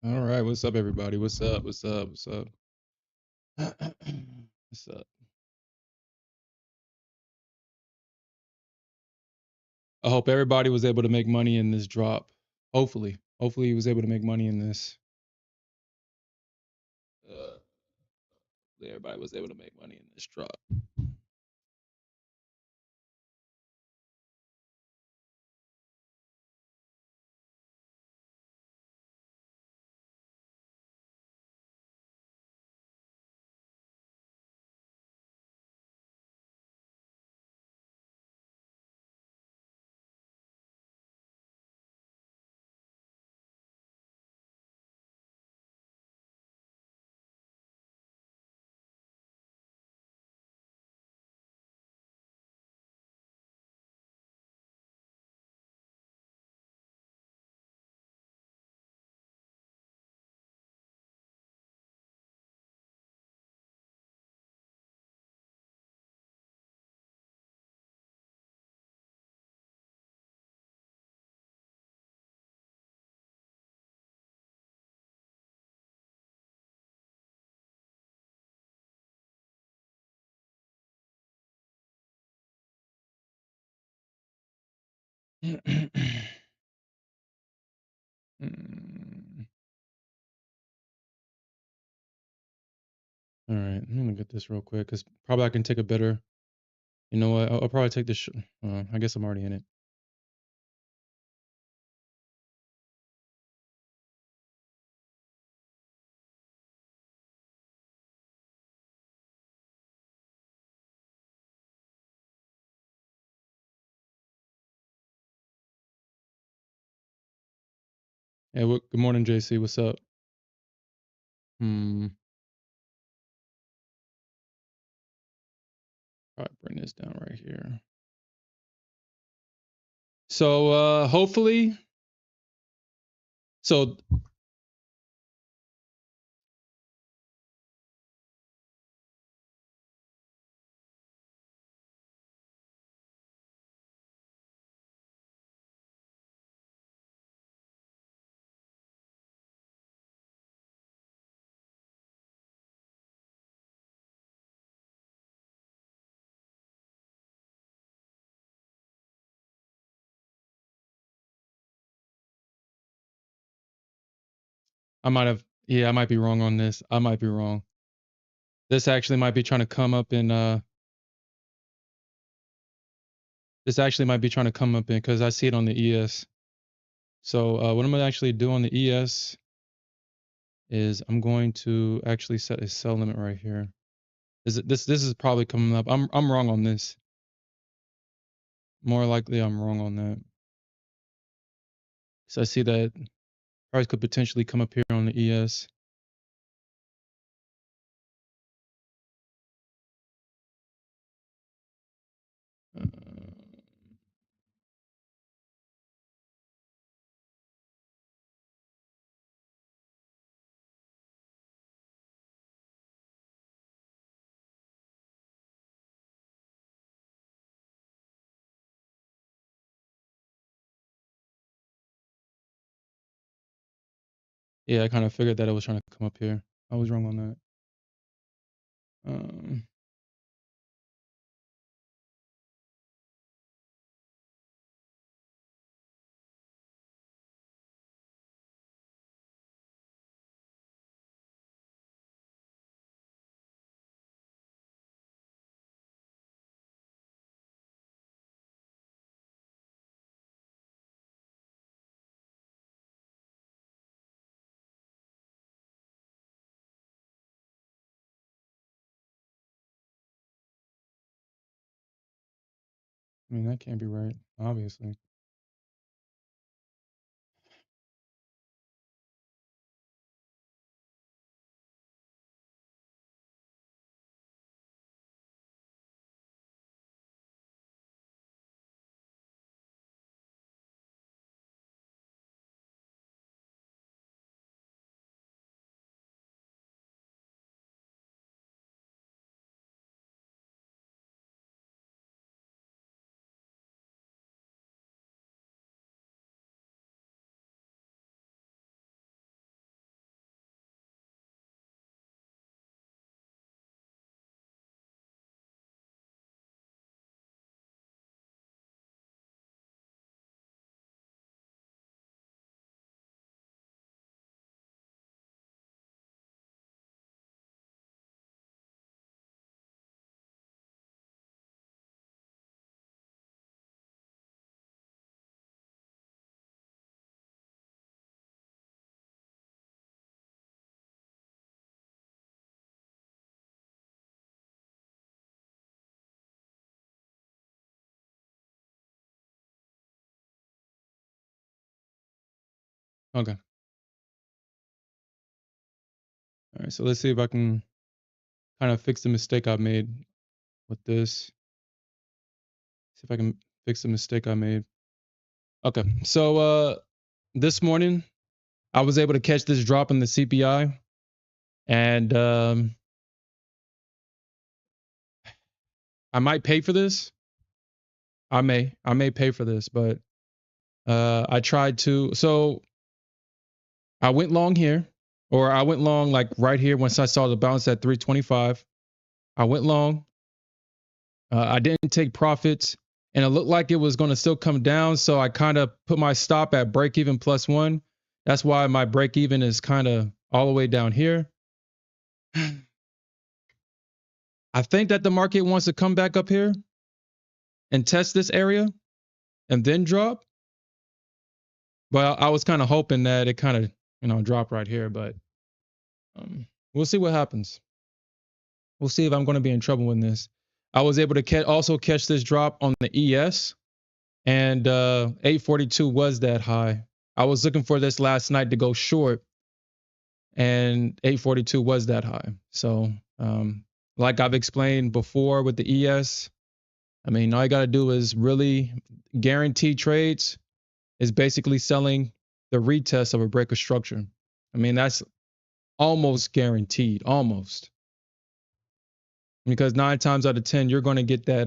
All right, what's up, everybody? What's up? What's up? What's up? What's up? I hope everybody was able to make money in this drop. Hopefully, he was able to make money in this. Uh, everybody was able to make money in this drop. All right, I'm gonna get this real quick because probably I can take a better. You know what? I'll probably take this. I guess I'm already in it. Hey, good morning, JC. What's up? Probably bring this down right here. So hopefully, so I might have, yeah, I might be wrong on this. I might be wrong. This actually might be trying to come up in this actually might be trying to come up in because I see it on the ES. So what I'm gonna actually do on the ES is I'm going to actually set a sell limit right here. This is probably coming up. I'm wrong on this. More likely I'm wrong on that. So I see that price could potentially come up here on the ES. Uh, yeah, I kind of figured that it was trying to come up here. I was wrong on that. I mean, that can't be right, obviously. Okay. All right. So let's see if I can kind of fix the mistake I made with this. See if I can fix the mistake I made. Okay. So this morning I was able to catch this drop in the CPI, and I might pay for this. I may pay for this, but I tried to. So I went long here, or I went long like right here once I saw the bounce at 325. I went long. I didn't take profits, and it looked like it was going to still come down. So I kind of put my stop at break even plus one. That's why my break even is kind of all the way down here. I think that the market wants to come back up here and test this area and then drop. But I was kind of hoping that it kind of, drop right here. But we'll see what happens. We'll see if I'm going to be in trouble with this. I was able to also catch this drop on the ES, and 842 was that high. I was looking for this last night to go short, and 842 was that high. So, like I've explained before with the ES, I mean, all you got to do is really guarantee trades is basically selling the retest of a break of structure. I mean, that's almost guaranteed, almost. Because 9 times out of 10, you're going to get that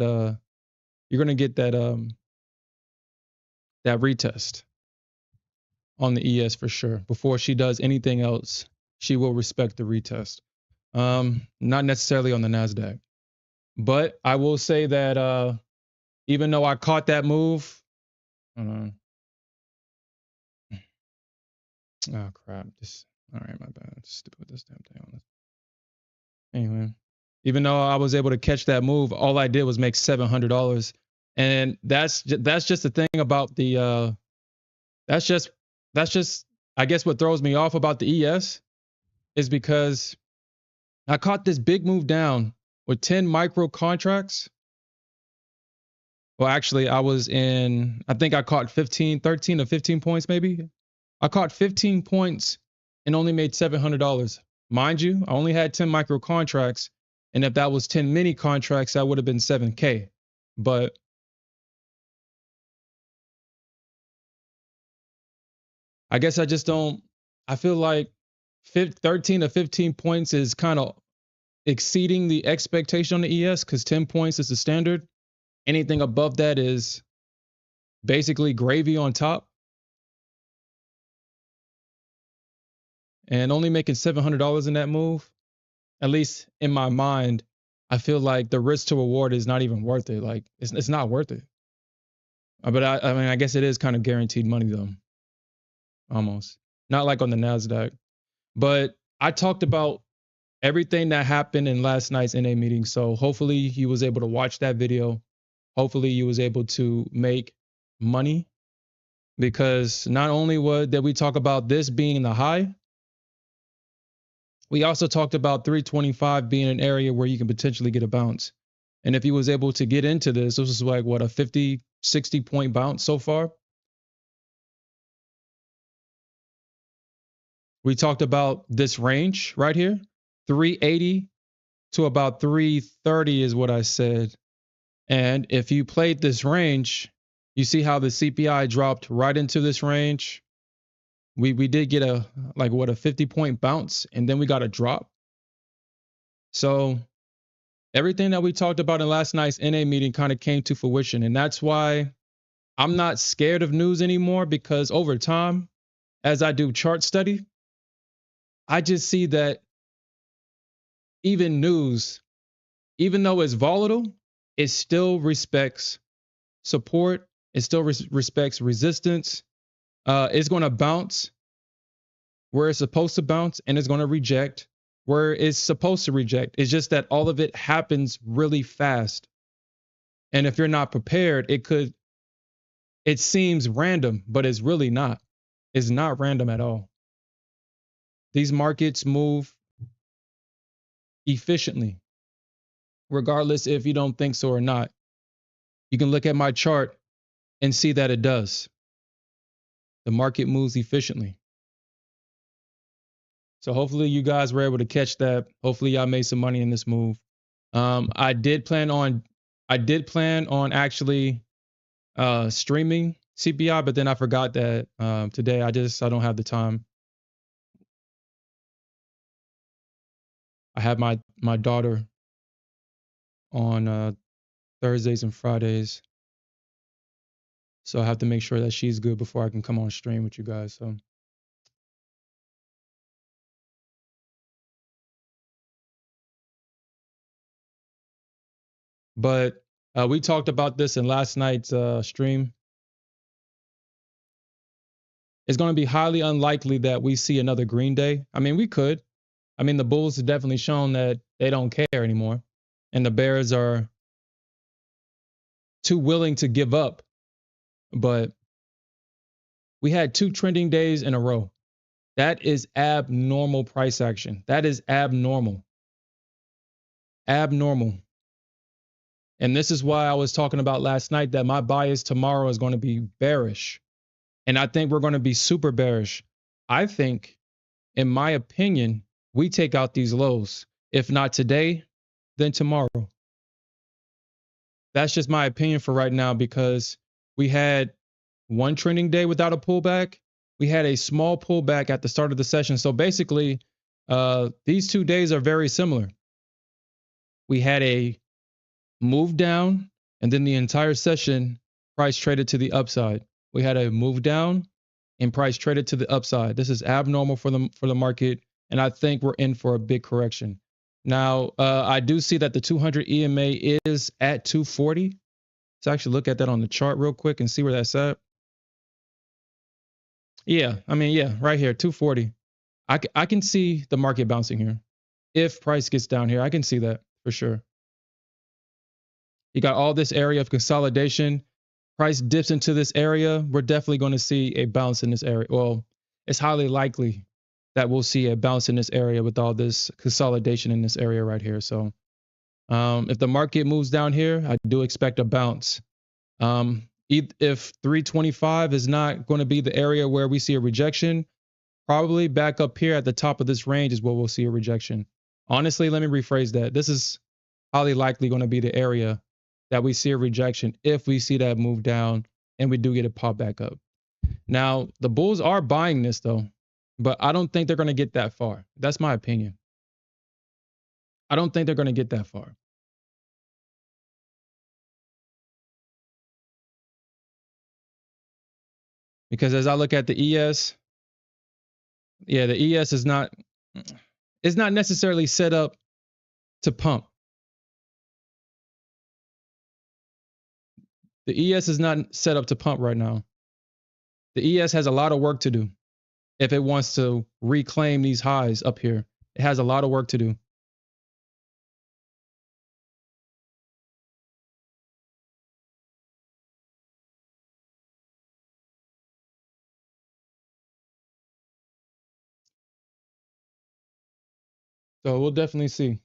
that retest on the ES for sure. Before she does anything else, she will respect the retest. Not necessarily on the Nasdaq. But I will say that even though I caught that move, oh crap. All right, my bad. Stupid with this damn thing on this. Anyway, even though I was able to catch that move, all I did was make $700. And that's just the thing about the that's just I guess what throws me off about the ES is because I caught this big move down with 10 micro contracts. Well, actually, I think I caught 13 or 15 points maybe. I caught 15 points and only made $700. Mind you, I only had 10 micro contracts. And if that was 10 mini contracts, that would have been 7K. But I guess I feel like 13 to 15 points is kind of exceeding the expectation on the ES because 10 points is the standard. Anything above that is basically gravy on top. And only making $700 in that move, at least in my mind, I feel like the risk to reward is not even worth it. Like it's not worth it. But I mean, I guess it is kind of guaranteed money though, almost. Not like on the Nasdaq. But I talked about everything that happened in last night's NA meeting. So hopefully you was able to watch that video. Hopefully you was able to make money, because not only did we talk about this being the high, we also talked about 325 being an area where you can potentially get a bounce. And if he was able to get into this is like what, a 50, 60 point bounce so far. We talked about this range right here, 380 to about 330 is what I said. And if you played this range, you see how the CPI dropped right into this range. We did get a 50 point bounce, and then we got a drop. So everything that we talked about in last night's NA meeting kind of came to fruition. And that's why I'm not scared of news anymore, because over time, as I do chart study, I just see that even news, even though it's volatile, it still respects support. It still respects resistance. It's going to bounce where it's supposed to bounce, and it's going to reject where it's supposed to reject. It's just that all of it happens really fast. And if you're not prepared, it seems random, but it's really not. It's not random at all. These markets move efficiently, regardless if you don't think so or not. You can look at my chart and see that it does. The market moves efficiently. So hopefully you guys were able to catch that. Hopefully y'all made some money in this move. I did plan on actually streaming CPI, but then I forgot that today I don't have the time. I have my daughter on Thursdays and Fridays, so I have to make sure that she's good before I can come on stream with you guys. So, but we talked about this in last night's stream. It's going to be highly unlikely that we see another green day. I mean, we could. I mean, the Bulls have definitely shown that they don't care anymore, and the Bears are too willing to give up. But we had 2 trending days in a row. That is abnormal price action. That is abnormal. Abnormal. And this is why I was talking about last night that my bias tomorrow is going to be bearish. And I think we're going to be super bearish. I think, in my opinion, we take out these lows. If not today, then tomorrow. That's just my opinion for right now because we had one trending day without a pullback. We had a small pullback at the start of the session. So basically, these 2 days are very similar. We had a move down, and then the entire session price traded to the upside. We had a move down and price traded to the upside. This is abnormal for the market, and I think we're in for a big correction. Now, I do see that the 200 EMA is at 240. Let's actually look at that on the chart real quick and see where that's at. Yeah, I mean, yeah, right here, 240. I can see the market bouncing here. If price gets down here, I can see that for sure. You got all this area of consolidation. Price dips into this area. We're definitely going to see a bounce in this area. Well, it's highly likely that we'll see a bounce in this area with all this consolidation in this area right here. So if the market moves down here, I do expect a bounce. If 325 is not going to be the area where we see a rejection, probably back up here at the top of this range is where we'll see a rejection. Honestly, let me rephrase that. This is highly likely going to be the area that we see a rejection if we see that move down and we do get it pop back up. Now, the Bulls are buying this though, but I don't think they're going to get that far. That's my opinion. I don't think they're going to get that far. Because as I look at the ES, yeah, the ES is not it's not necessarily set up to pump. The ES is not set up to pump right now. The ES has a lot of work to do if it wants to reclaim these highs up here. It has a lot of work to do. So we'll definitely see.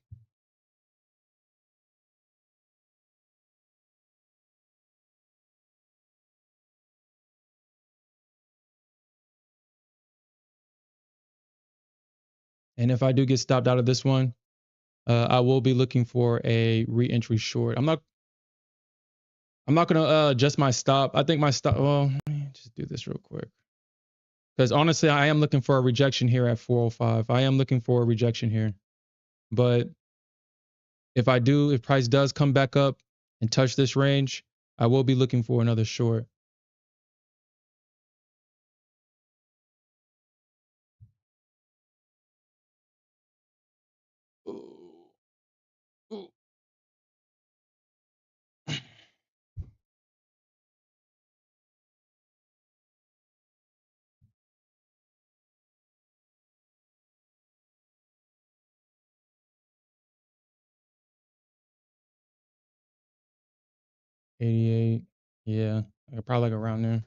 And if I do get stopped out of this one, I will be looking for a re-entry short. I'm not gonna adjust my stop. I think my stop. Well, let me just do this real quick. Because honestly, I am looking for a rejection here at 405. I am looking for a rejection here. But if price does come back up and touch this range, I will be looking for another short. Ooh. Ooh. 88. Yeah, probably like around there.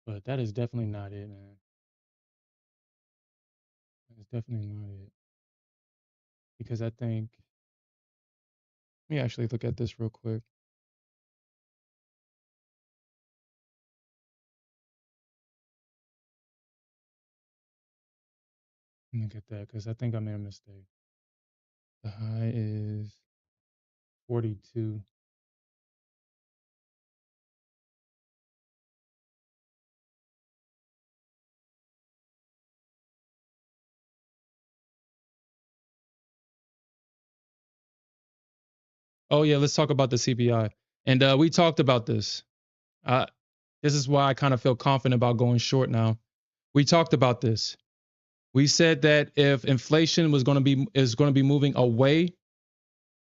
But that is definitely not it, man. That's definitely not it. Because I think, let me actually look at this real quick. Let me get that because I think I made a mistake. The high is 42. Oh yeah, let's talk about the CPI. And we talked about this. This is why I kind of feel confident about going short now. We talked about this. We said that if inflation was going to be moving away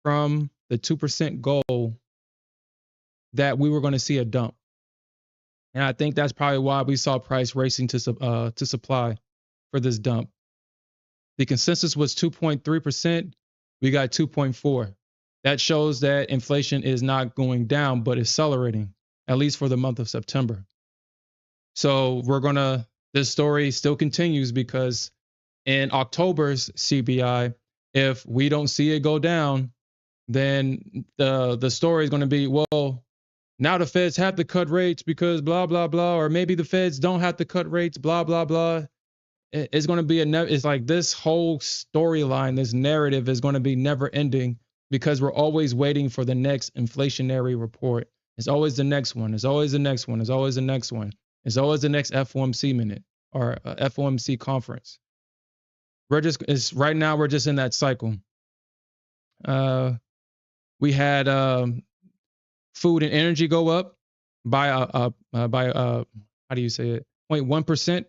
from the 2% goal, that we were going to see a dump. And I think that's probably why we saw price racing to supply for this dump. The consensus was 2.3%. We got 2.4. That shows that inflation is not going down, but accelerating, at least for the month of September. So this story still continues because in October's CPI, if we don't see it go down, then the story is going to be, well, now the Feds have to cut rates because blah, blah, blah, or maybe the Feds don't have to cut rates, blah, blah, blah. It's going to be it's like this whole storyline, this narrative is going to be never ending because we're always waiting for the next inflationary report. It's always the next one. It's always the next one. It's always the next one. It's always the next FOMC minute or FOMC conference. Right now we're just in that cycle. We had food and energy go up by how do you say it? 0.1%.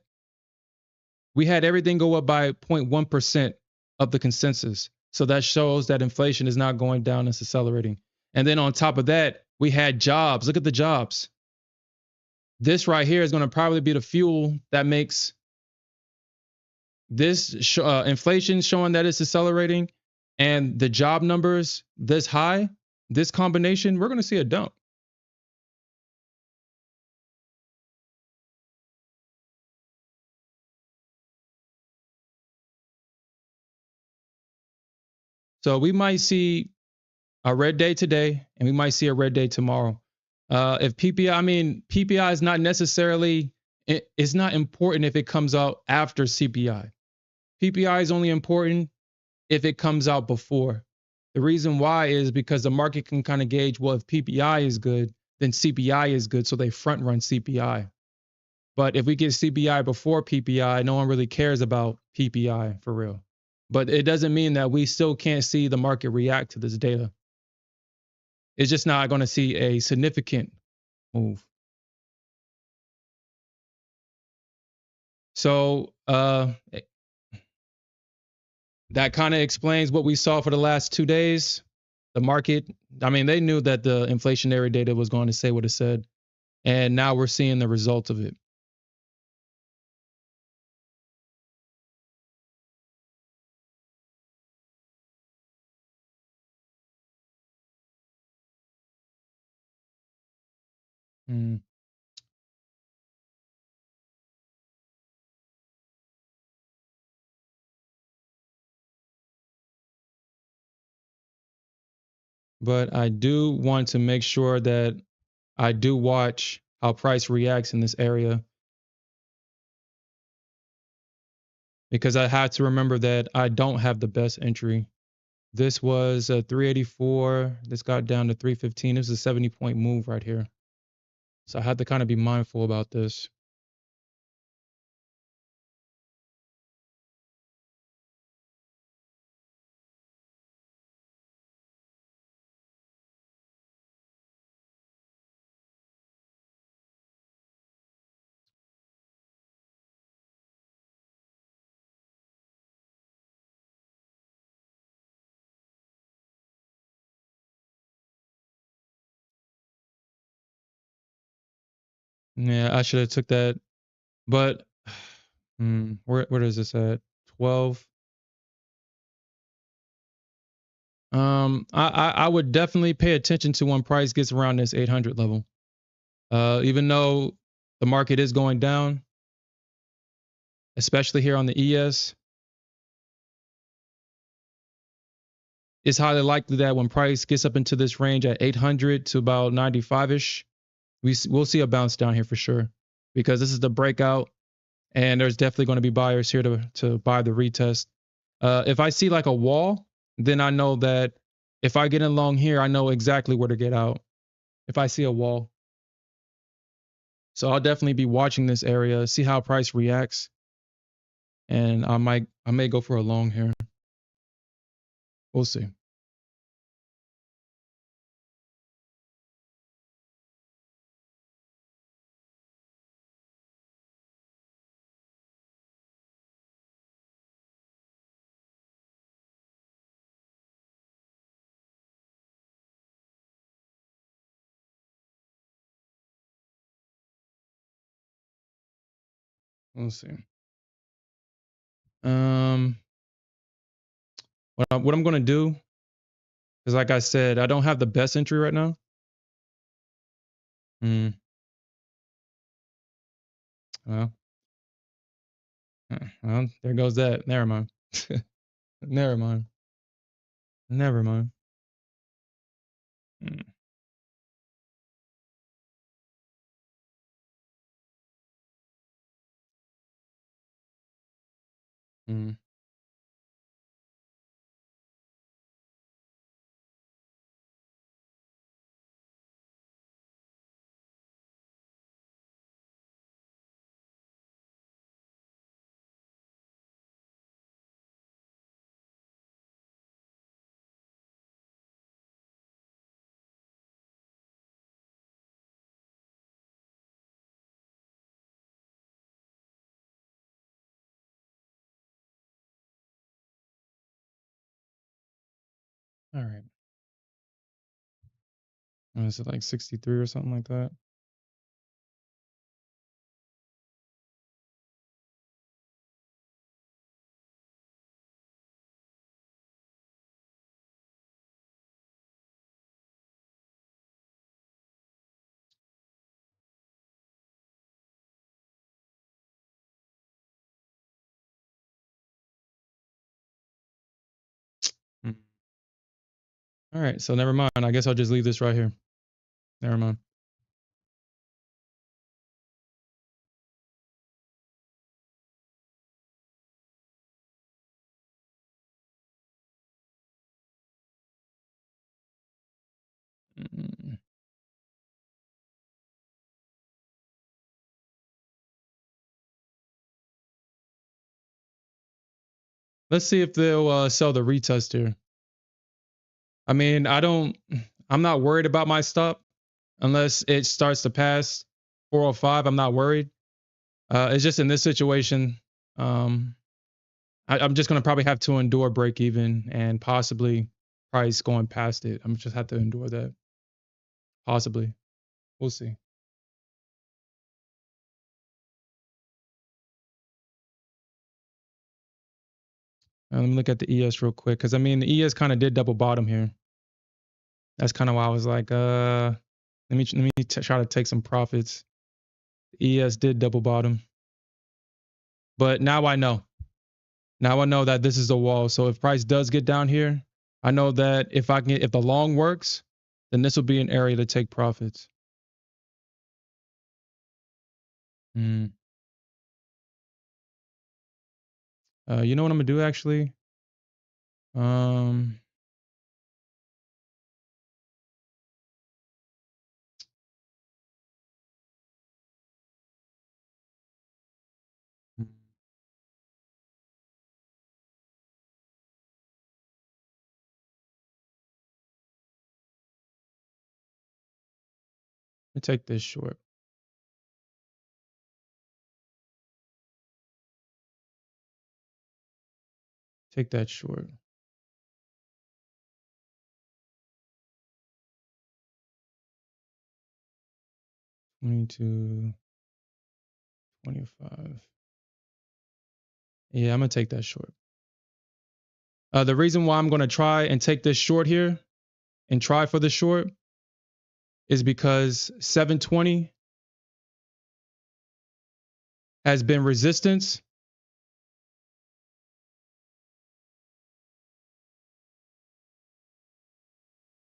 We had everything go up by 0.1% of the consensus. So that shows that inflation is not going down, it's accelerating. And then on top of that, we had jobs. Look at the jobs. This right here is going to probably be the fuel that makes this inflation showing that it's accelerating and the job numbers this high, this combination, we're going to see a dump. So we might see a red day today and we might see a red day tomorrow. If PPI is not necessarily, it's not important if it comes out after CPI. PPI is only important if it comes out before. The reason why is because the market can kind of gauge, well, if PPI is good, then CPI is good. So they front run CPI. But if we get CPI before PPI, no one really cares about PPI for real. But it doesn't mean that we still can't see the market react to this data. It's just not going to see a significant move. So that kind of explains what we saw for the last 2 days. The market, they knew that the inflationary data was going to say what it said. And now we're seeing the results of it. Mm. But I do want to make sure that I do watch how price reacts in this area, because I have to remember that I don't have the best entry. This was a 384. This got down to 315. This is a 70-point move right here. So I had to kind of be mindful about this. Yeah, I should have took that. But where is this at? 12. I would definitely pay attention to when price gets around this 800 level. Even though the market is going down, especially here on the ES. It's highly likely that when price gets up into this range at 800 to about 95-ish, we'll see a bounce down here for sure, because this is the breakout and there's definitely going to be buyers here to buy the retest. If I see like a wall, then I know that if I get in long here, I know exactly where to get out if I see a wall. So I'll definitely be watching this area, see how price reacts, and I may go for a long here. We'll see. We'll see. What I'm gonna do is, like I said, I don't have the best entry right now. Hmm. Well, well, there goes that. Never mind. Never mind. Never mind. Mm, mm, all right. Is it like 63 or something like that? Mm. All right. So never mind. I guess I'll just leave this right here. Never mind. Mm. Let's see if they'll sell the retest here. I mean, I'm not worried about my stop unless it starts to pass 405. I'm not worried. It's just in this situation, um, I'm just gonna probably have to endure break even and possibly price going past it. I'm just have to endure that. Possibly. We'll see. Let me look at the ES real quick, because I mean the ES kind of did double bottom here. That's kind of why I was like, let me try to take some profits. ES did double bottom, but now I know. Now I know that this is the wall. So if price does get down here, I know that if the long works, then this will be an area to take profits. Mm. You know what I'm gonna do actually? Um, Let me take this short. Take that short. 22, 25. Yeah, I'm gonna take that short. The reason why I'm gonna try and take this short here and try for the short is because 720 has been resistance.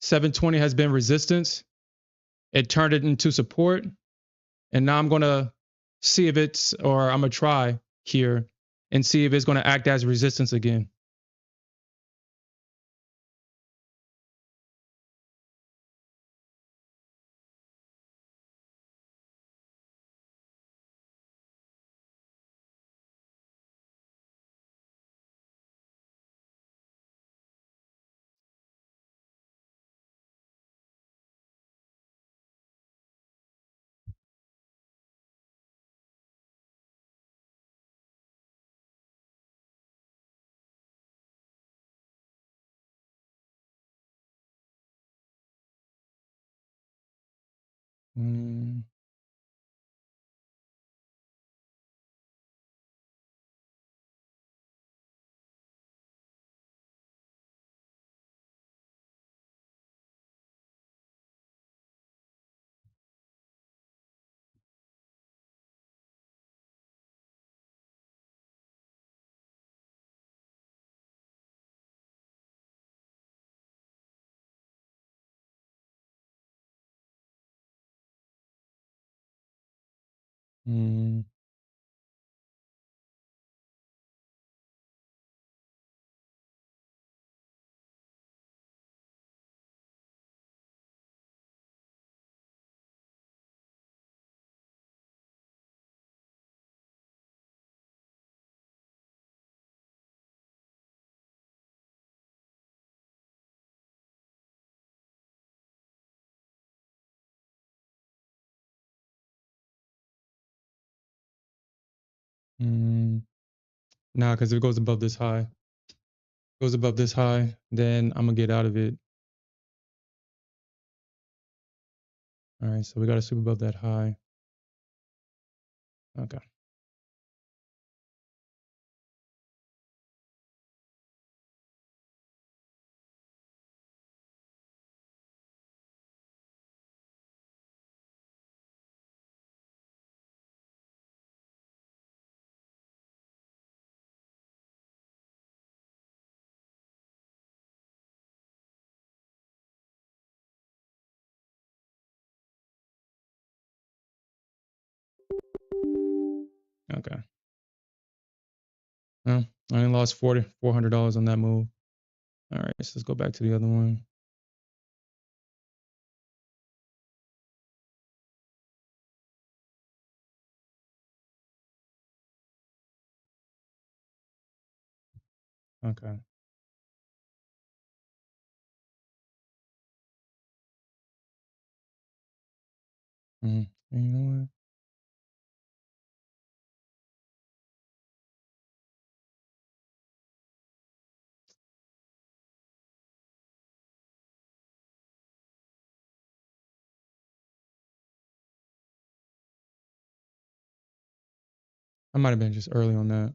720 has been resistance. It turned it into support. And now I'm going to see if it's, or I'm going to try here and see if it's going to act as resistance again. Mm, mm, mm. Nah, because if it goes above this high, goes above this high, then I'm going to get out of it. All right, so we got to sweep above that high. Okay. Okay. Well, I only lost $400 on that move. All right, so let's go back to the other one. Okay. You know what? I might have been just early on that.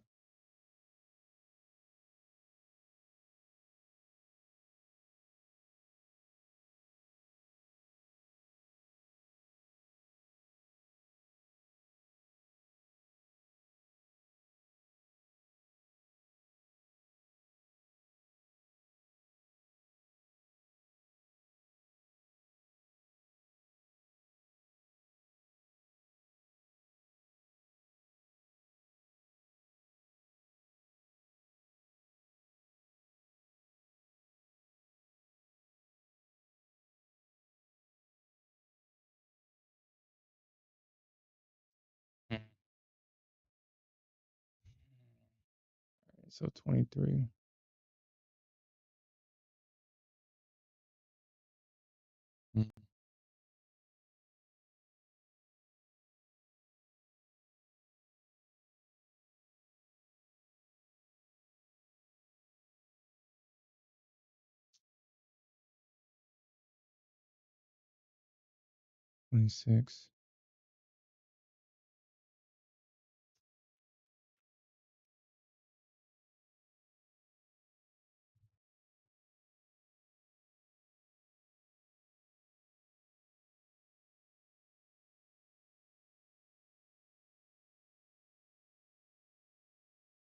Mm. So 23. Mm. 26.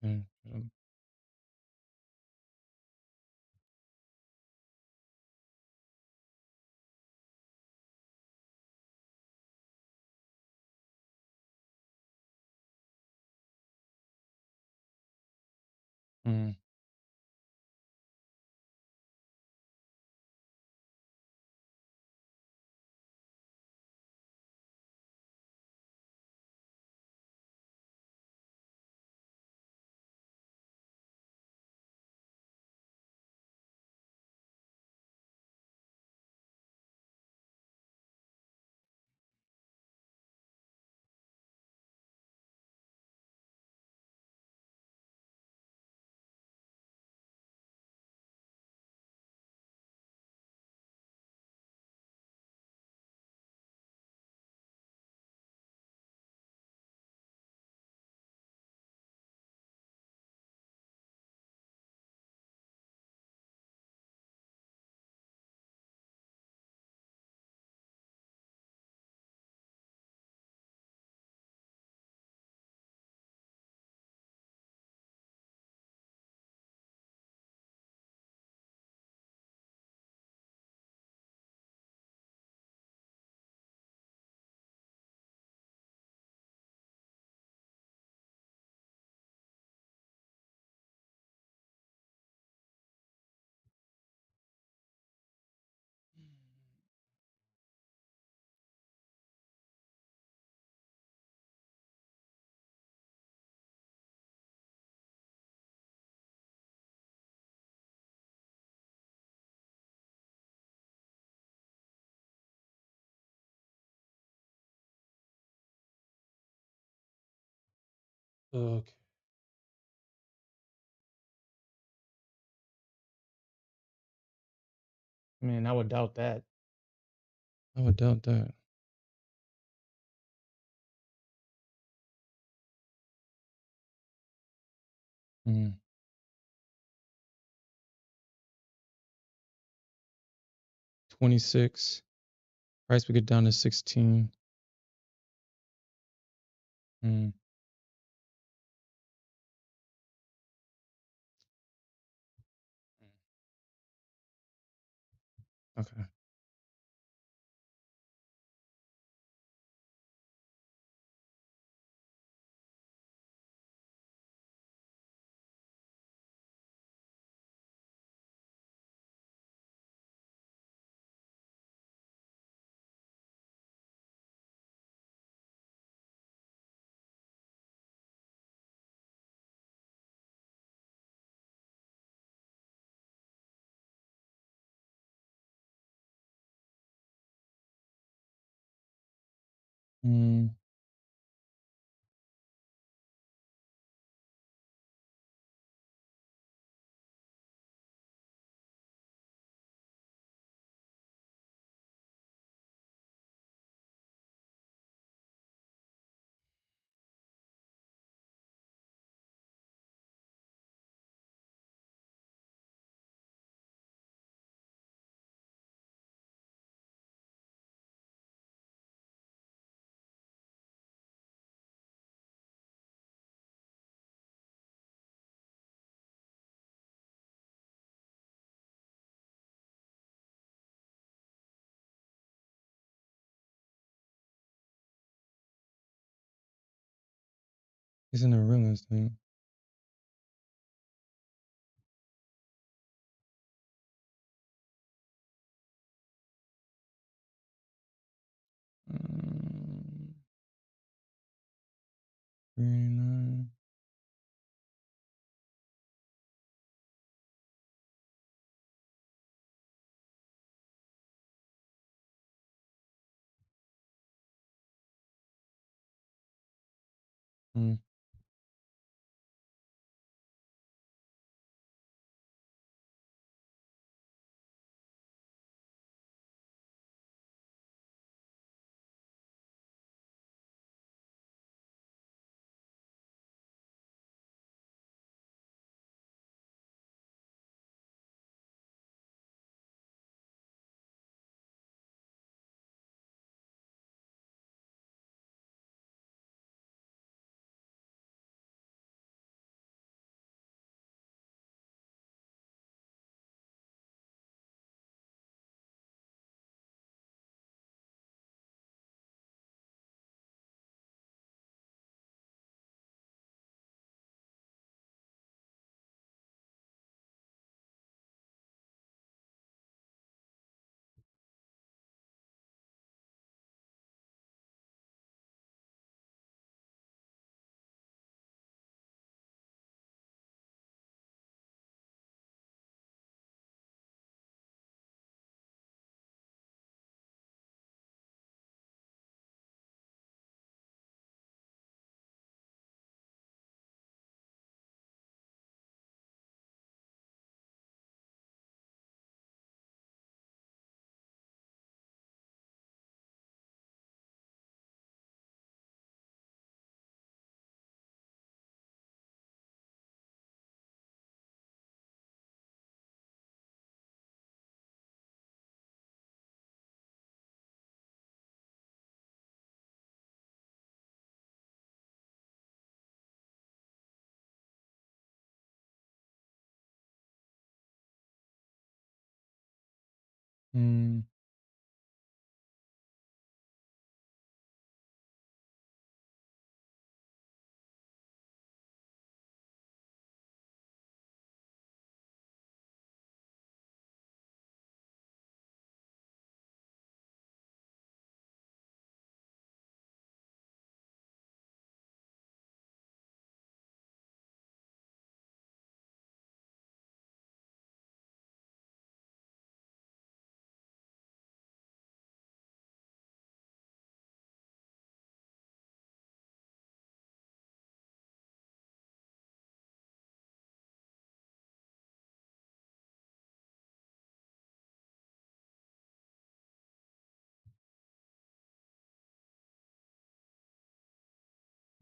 Mm, mm, okay. Man, I would doubt that. I would doubt that. Mm, 26. Price would get down to 16. Mm, okay. Mm, he's in the real estate. Mm, 39. Mm, Mm,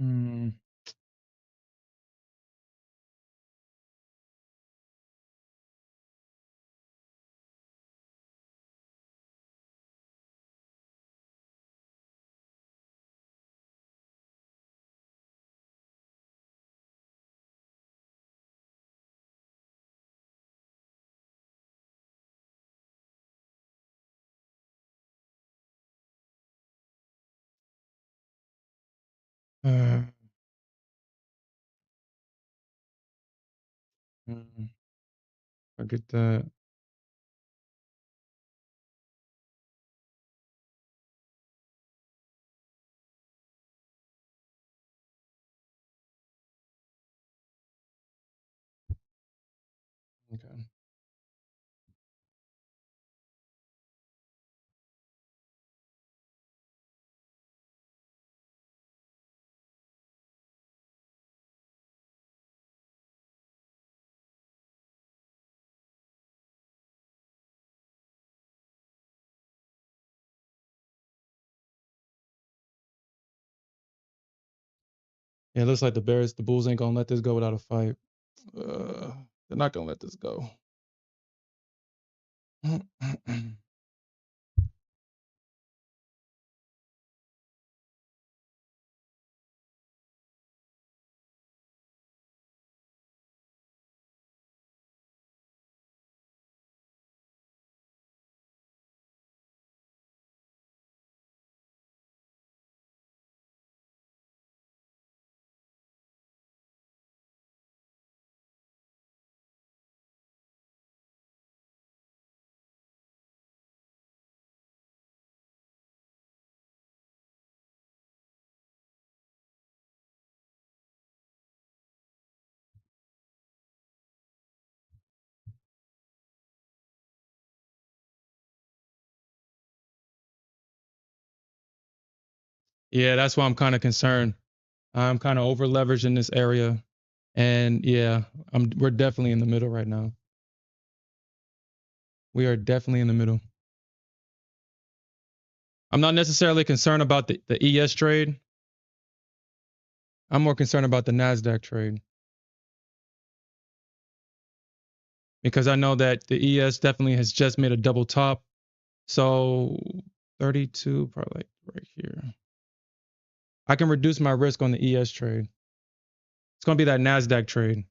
mm, uh, mm, I get that. Okay. Yeah, it looks like the Bulls ain't gonna let this go without a fight. They're not gonna let this go. Yeah, that's why I'm kind of concerned. I'm kind of over leveraged in this area, and yeah, we're definitely in the middle right now. We are definitely in the middle. I'm not necessarily concerned about the ES trade. I'm more concerned about the Nasdaq trade because I know that the ES definitely has just made a double top. So 32, probably like right here. I can reduce my risk on the ES trade. It's gonna be that Nasdaq trade. It's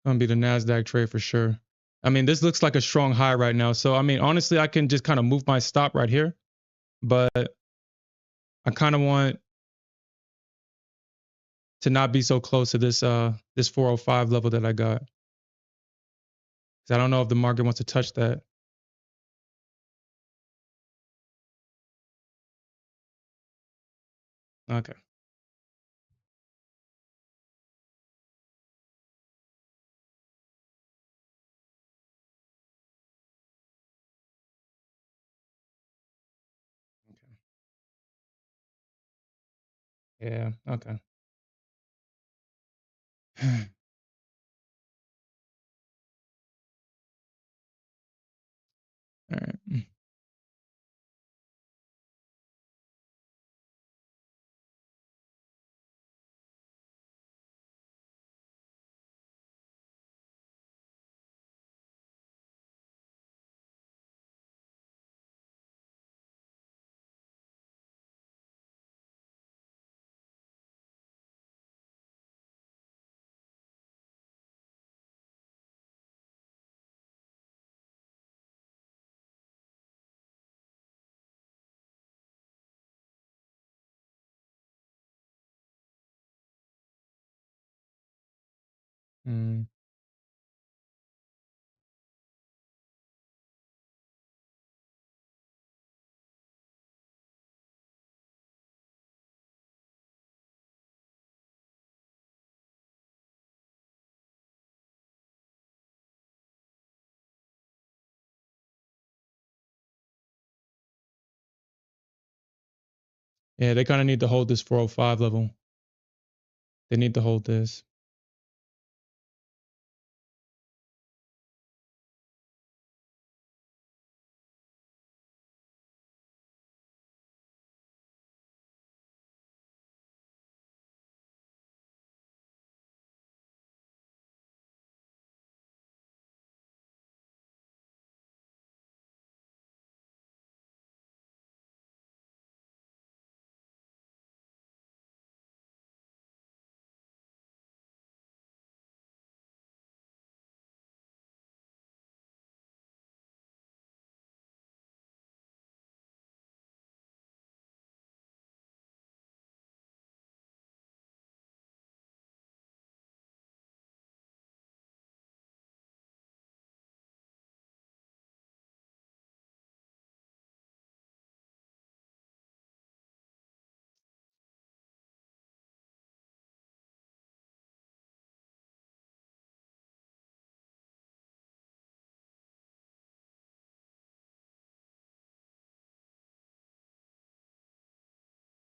gonna be the Nasdaq trade for sure. I mean, this looks like a strong high right now. So I mean, honestly, I can just kind of move my stop right here, but I kind of want to not be so close to this 405 level that I got. Because I don't know if the market wants to touch that. Okay. Okay. Yeah. Okay. All right. Mm. Yeah, they kind of need to hold this 405 level. They need to hold this.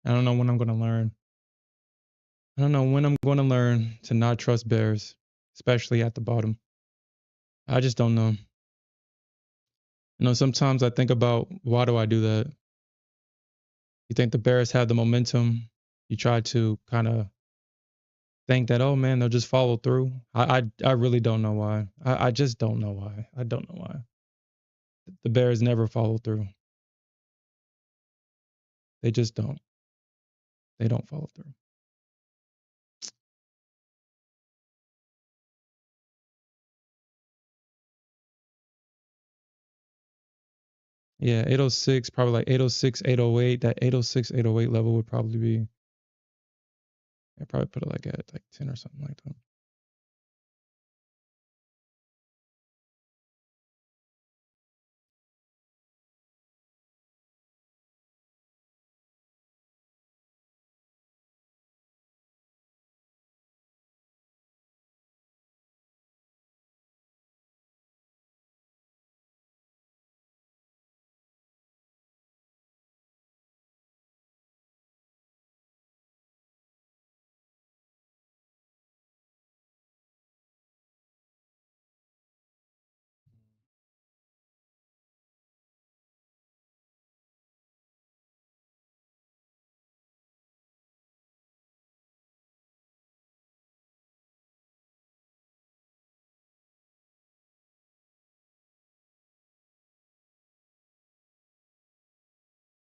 I don't know when I'm going to learn. I don't know when I'm going to learn to not trust bears, especially at the bottom. I just don't know. Sometimes I think about why do I do that? You think the bears have the momentum. You try to kind of think that, oh man, they'll just follow through. I really don't know why. I just don't know why. I don't know why. The bears never follow through. They just don't. They don't follow through. Yeah, 806, probably like 806, 808. That 806, 808 level would probably be, I'd probably put it like at like 10 or something like that.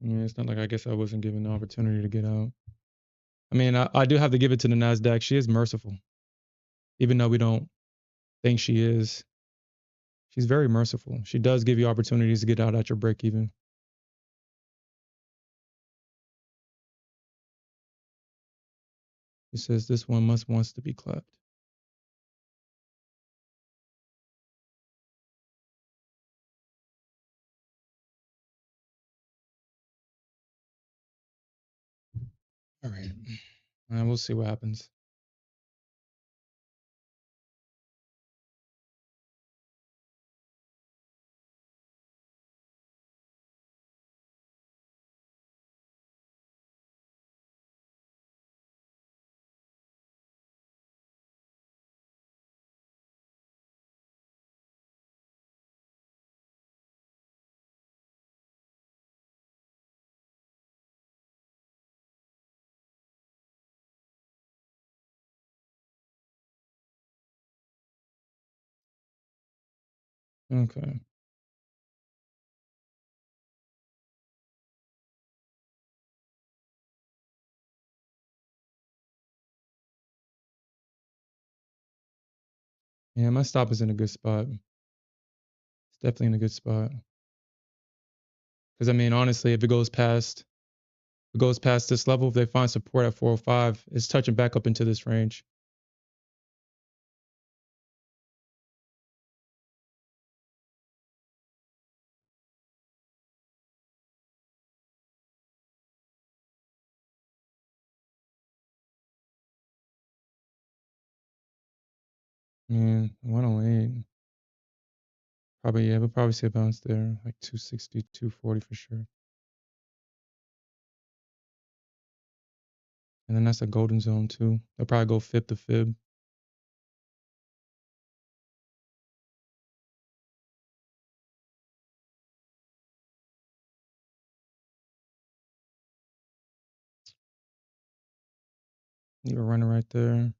Yeah, it's not like I guess I wasn't given the opportunity to get out. I mean, I do have to give it to the Nasdaq. She is merciful, even though we don't think she is. She's very merciful. She does give you opportunities to get out at your break even. He says this one must wants to be clapped. All right. We'll see what happens. Okay. Yeah, my stop is in a good spot. It's definitely in a good spot. Because I mean, honestly, if it goes past this level, if they find support at 405, it's touching back up into this range. Man, 108. Probably, yeah, we'll probably see a bounce there, like 260, 240 for sure. And then that's a golden zone too. They'll probably go fib to fib. You were running right there.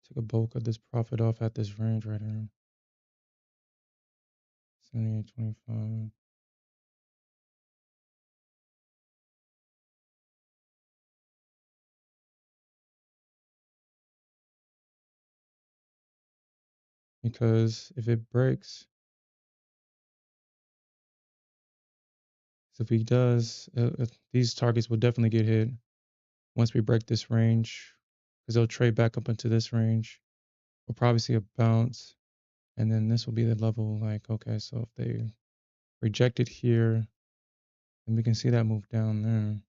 Take a bulk of this profit off at this range right here. 78.25. Because if it breaks, so if he does, these targets will definitely get hit once we break this range. Because they'll trade back up into this range. We'll probably see a bounce. And then this will be the level like, okay, so if they reject it here, then we can see that move down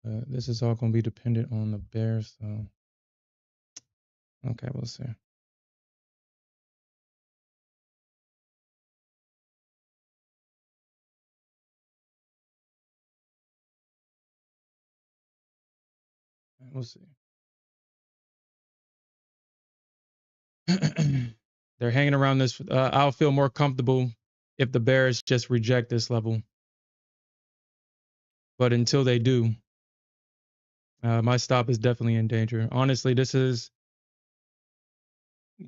there. This is all going to be dependent on the bears, though. Okay, we'll see. We'll see. They're hanging around this. I'll feel more comfortable if the bears just reject this level. But until they do, my stop is definitely in danger. Honestly, this is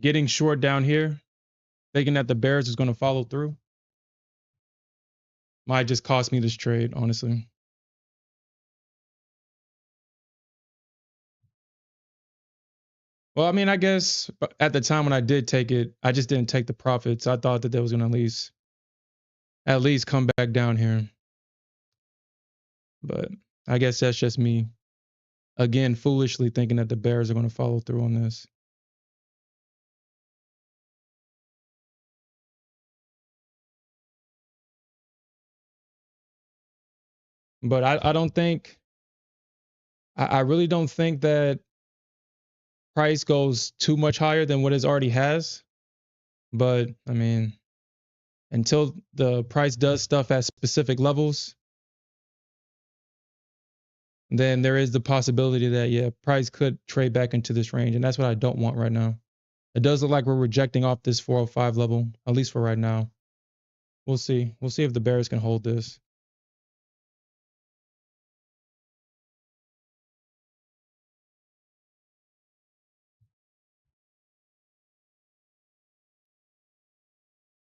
getting short down here, thinking that the bears is going to follow through. Might just cost me this trade, honestly. Well, I mean, I guess at the time when I did take it, I just didn't take the profits. I thought that they was going to at least come back down here. But I guess that's just me, again, foolishly thinking that the bears are going to follow through on this. But I don't think, I really don't think that price goes too much higher than what it already has. But I mean, until the price does stuff at specific levels, then there is the possibility that, yeah, price could trade back into this range. And that's what I don't want right now. It does look like we're rejecting off this 405 level, at least for right now. We'll see. We'll see if the bears can hold this.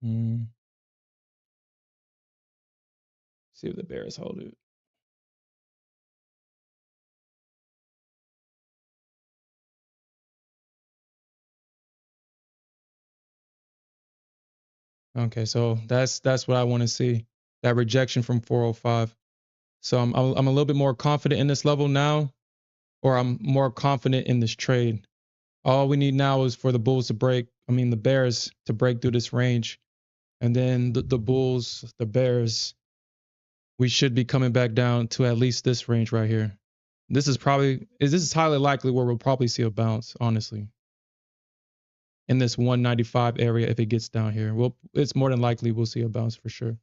Mm. See if the bears hold it. Okay, so that's what I want to see. That rejection from 405. So I'm a little bit more confident in this level now, or I'm more confident in this trade. All we need now is for the bulls to break. I mean, the bears to break through this range, and then the bulls, the bears, we should be coming back down to at least this range right here. This is highly likely where we'll probably see a bounce, honestly. In this 195 area, if it gets down here, well, it's more than likely we'll see a bounce for sure.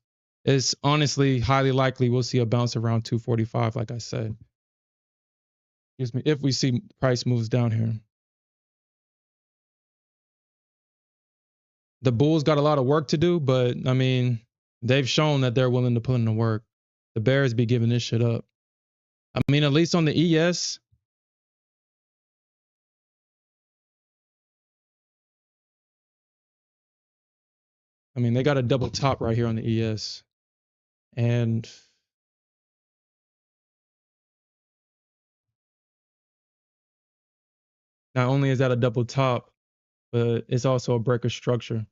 It's honestly highly likely we'll see a bounce around 245, like I said. Excuse me, if we see price moves down here. The Bulls got a lot of work to do, but I mean, they've shown that they're willing to put in the work. The Bears be giving this shit up. I mean, at least on the ES, I mean, they got a double top right here on the ES. And not only is that a double top, but it's also a breaker structure.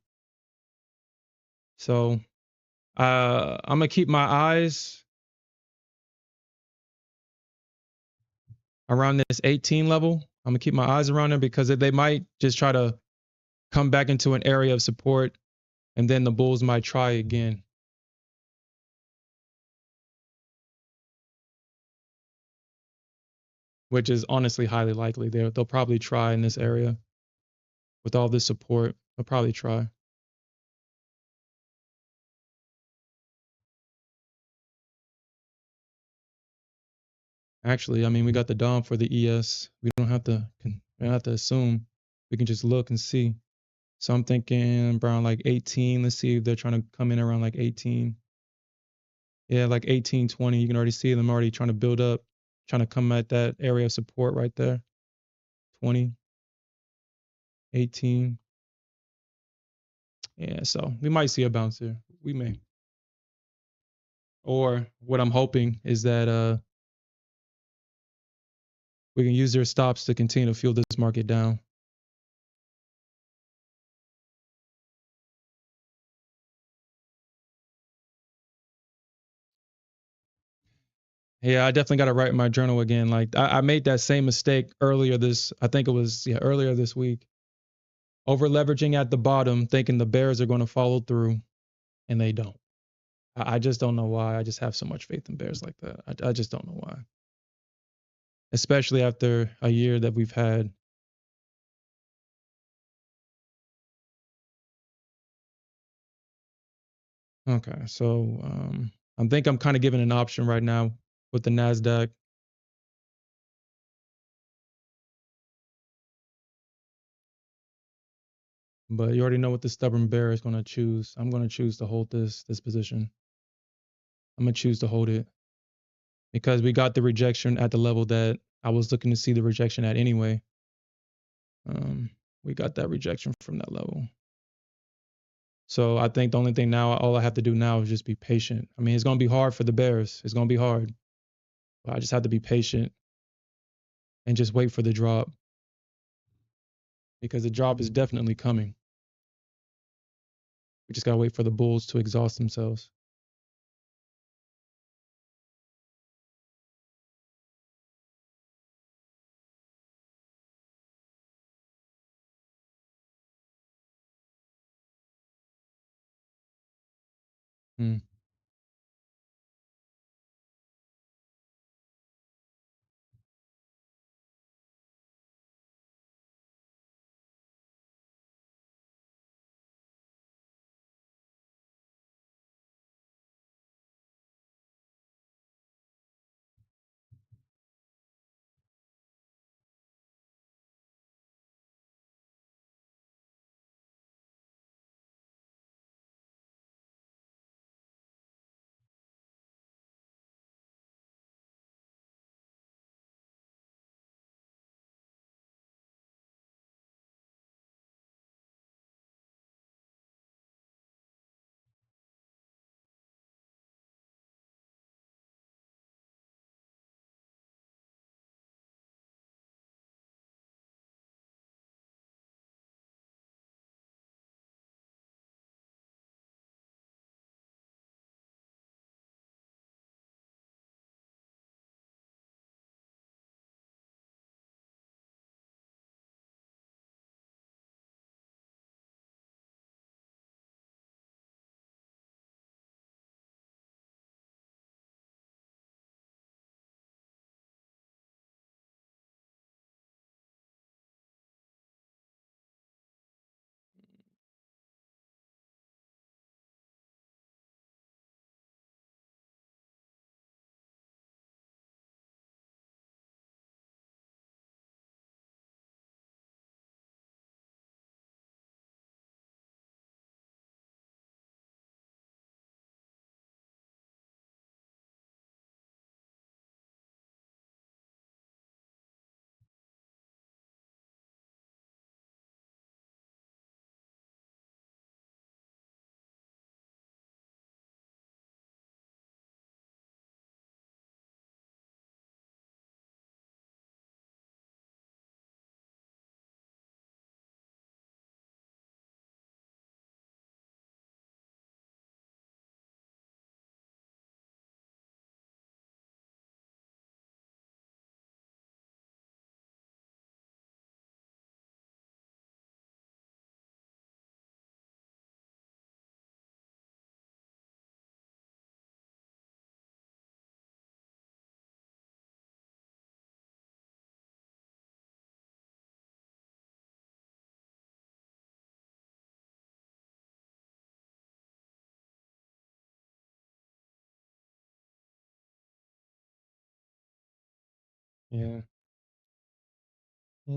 So I'm gonna keep my eyes around this 18 level. I'm gonna keep my eyes around there because they might just try to come back into an area of support, and then the bulls might try again. Which is honestly highly likely. They'll probably try in this area with all this support. They'll probably try. Actually, I mean, we got the DOM for the ES. We don't have to assume. We can just look and see. So I'm thinking around like 18. Let's see if they're trying to come in around like 18. Yeah, like 18, 20. You can already see them already trying to build up, trying to come at that area of support right there. 20, 18. Yeah, so we might see a bounce here. We may. Or what I'm hoping is that we can use their stops to continue to fuel this market down. Yeah, I definitely got to write in my journal again. Like I made that same mistake earlier I think it was earlier this week. Over leveraging at the bottom, thinking the bears are going to follow through, and they don't. I just don't know why. I just have so much faith in bears like that. I just don't know why. Especially after a year that we've had. Okay, so I think I'm kind of giving an option right now with the Nasdaq. But you already know what the stubborn bear is going to choose. I'm going to choose to hold this position. I'm going to choose to hold it because we got the rejection at the level that I was looking to see the rejection at anyway. We got that rejection from that level. So I think the only thing now, all I have to do now is just be patient. I mean, it's going to be hard for the bears. It's going to be hard. But I just have to be patient and just wait for the drop because the drop is definitely coming. We just got to wait for the bulls to exhaust themselves. Hmm. Yeah. Yeah.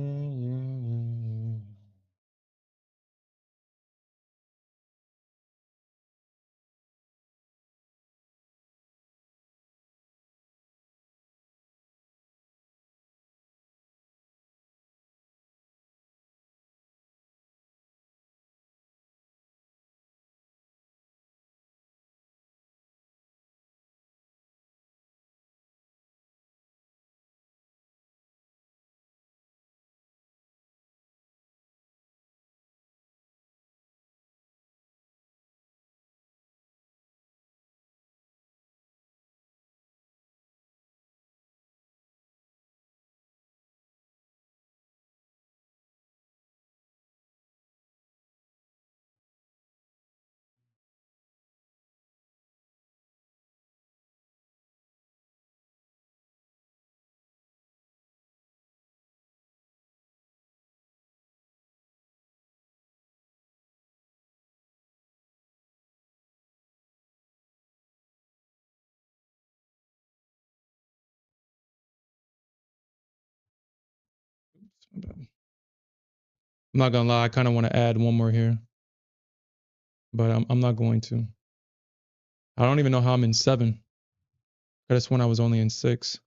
Oops, my bad. I'm not gonna lie, I kind of want to add one more here, but I'm not going to. I don't even know how I'm in 7. I just when I was only in 6.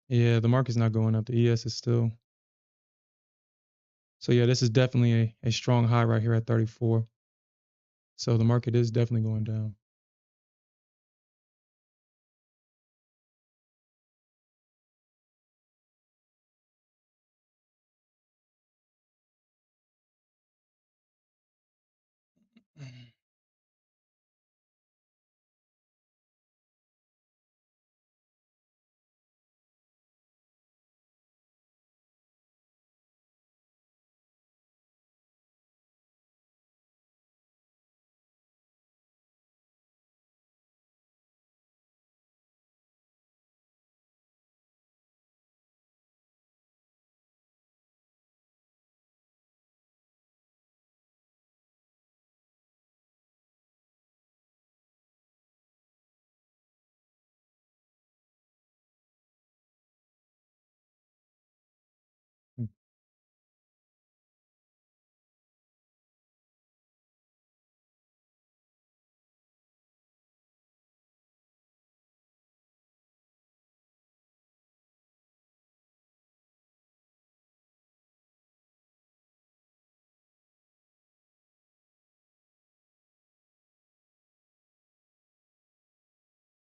Yeah, the market's not going up. The ES is still. So yeah, this is definitely a strong high right here at 34. So the market is definitely going down.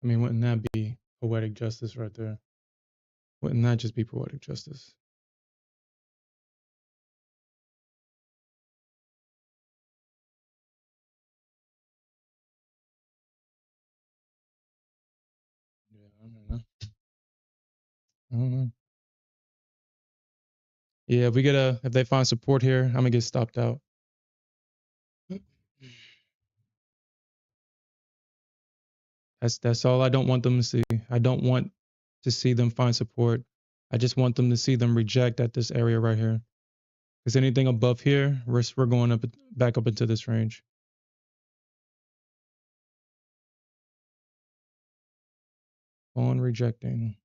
I mean, wouldn't that be poetic justice right there? Wouldn't that just be poetic justice? Yeah, I don't know. I don't know. Yeah, if they find support here, I'm gonna get stopped out. That's all I don't want them to see. I don't want to see them find support. I just want them to see them reject at this area right here. Because anything above here, we're going up back up into this range. On rejecting.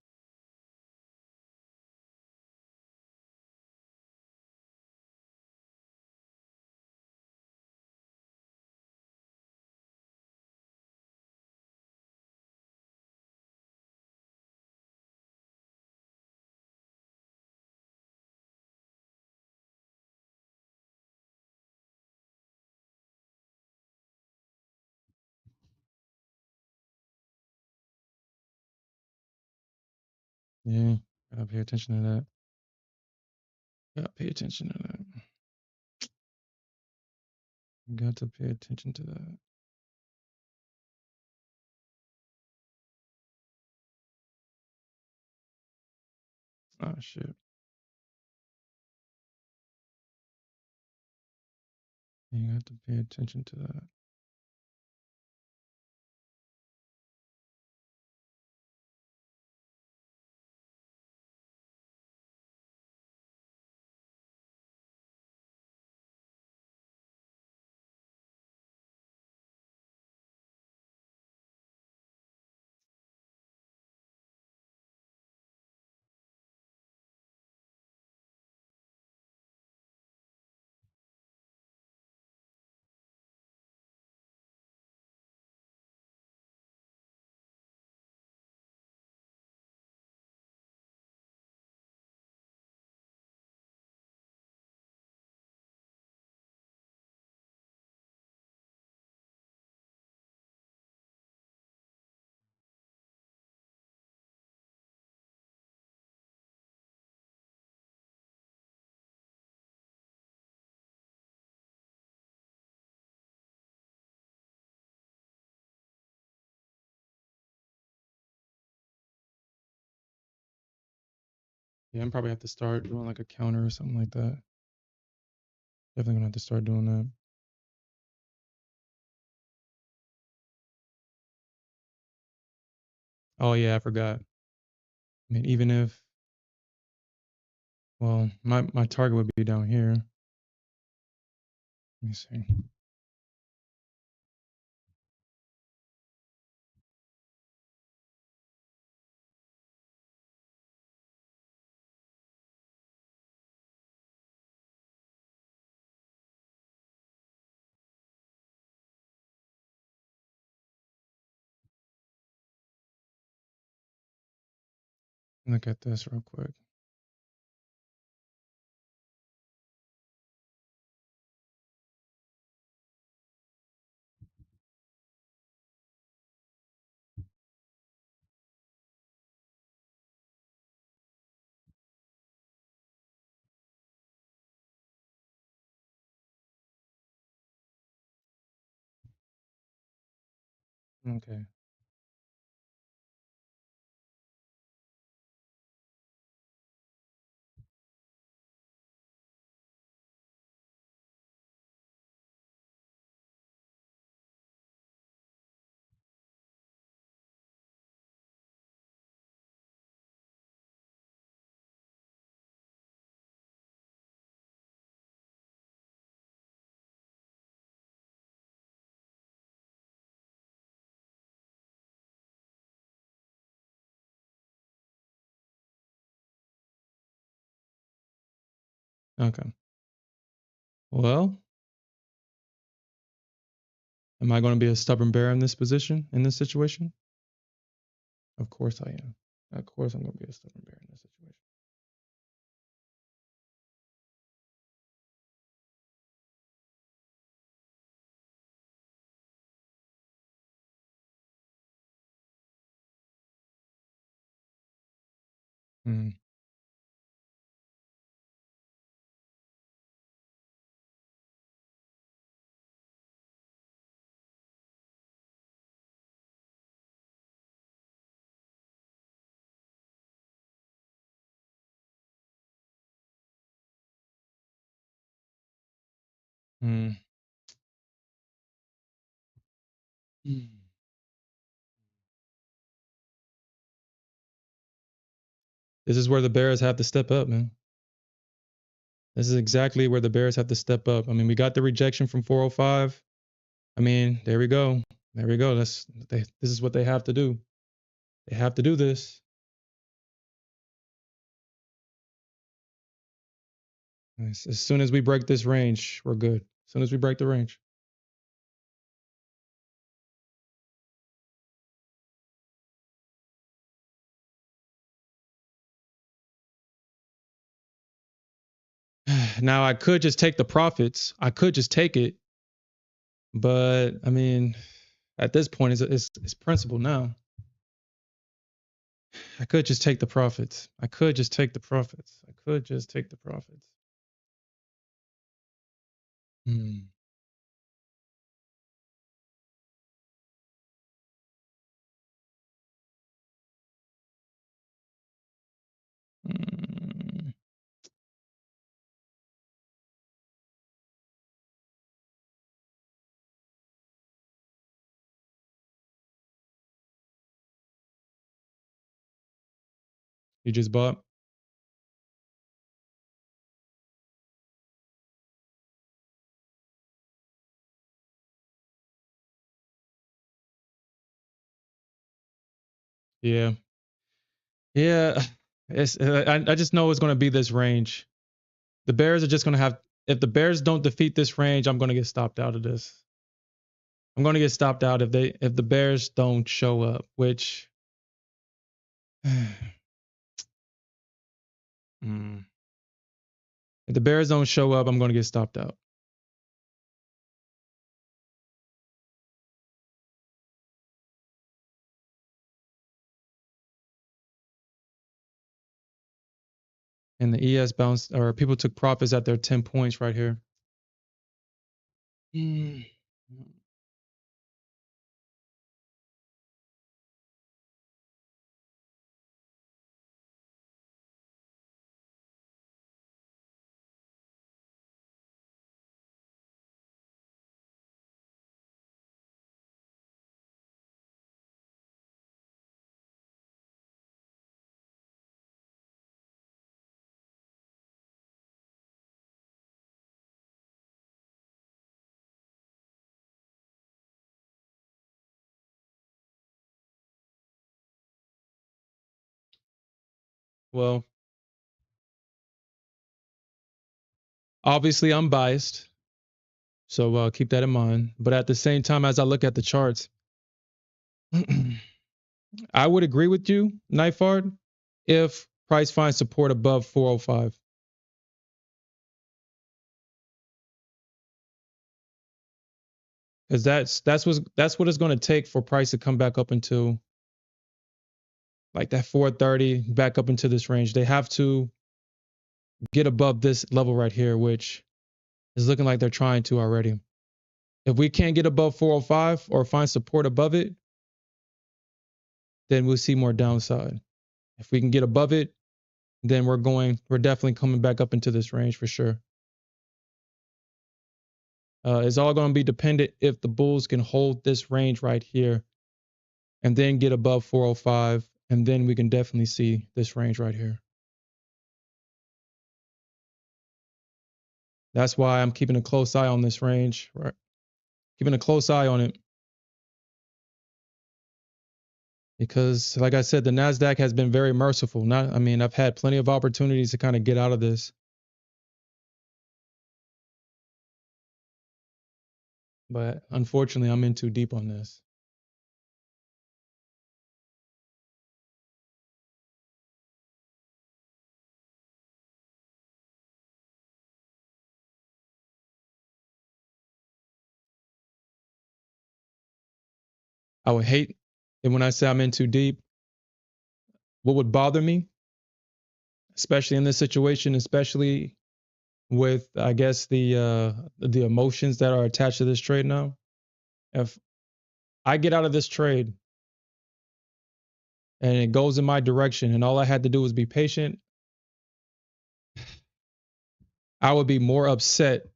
Yeah, gotta pay attention to that. Gotta pay attention to that. Got to pay attention to that. Oh shit. You got to pay attention to that. Yeah, I'm probably have to start doing like a counter or something like that. Definitely gonna have to start doing that. Oh yeah, I forgot. I mean, even if, well, my target would be down here. Let me see. Look at this real quick. Okay. Okay. Well, am I going to be a stubborn bear in this position, in this situation? Of course I am. Of course I'm going to be a stubborn bear in this situation. Hmm. Hmm. Hmm. This is where the bears have to step up, man. This is exactly where the bears have to step up. I mean, we got the rejection from 405. I mean, there we go. There we go. This is what they have to do. They have to do this. As soon as we break this range, we're good. As soon as we break the range. Now I could just take the profits. I could just take it, but I mean, at this point, it's principle now. I could just take the profits. I could just take the profits. I could just take the profits. Hmm. Mm. You just bought? Yeah. Yeah. It's I just know it's going to be this range. The Bears are just going to have if the Bears don't defeat this range, I'm going to get stopped out of this. I'm going to get stopped out if the Bears don't show up, which mm, if the Bears don't show up, I'm going to get stopped out. And the ES bounced or people took profits at their 10 points right here. Mm. Well, obviously I'm biased, so keep that in mind. But at the same time, as I look at the charts, I would agree with you, Nightfard, if price finds support above 405. Because that's what it's going to take for price to come back up into like that 430, back up into this range. They have to get above this level right here, which is looking like they're trying to already. If we can't get above 405 or find support above it, then we'll see more downside. If we can get above it, then we're definitely coming back up into this range for sure. It's all going to be dependent if the bulls can hold this range right here and then get above 405, and then we can definitely see this range right here. That's why I'm keeping a close eye on this range, right? Keeping a close eye on it. Because like I said, the Nasdaq has been very merciful. I've had plenty of opportunities to kind of get out of this. But unfortunately, I'm in too deep on this. I would hate it when I say I'm in too deep. What would bother me, especially in this situation, especially with I guess the emotions that are attached to this trade now. If I get out of this trade and it goes in my direction and all I had to do was be patient, I would be more upset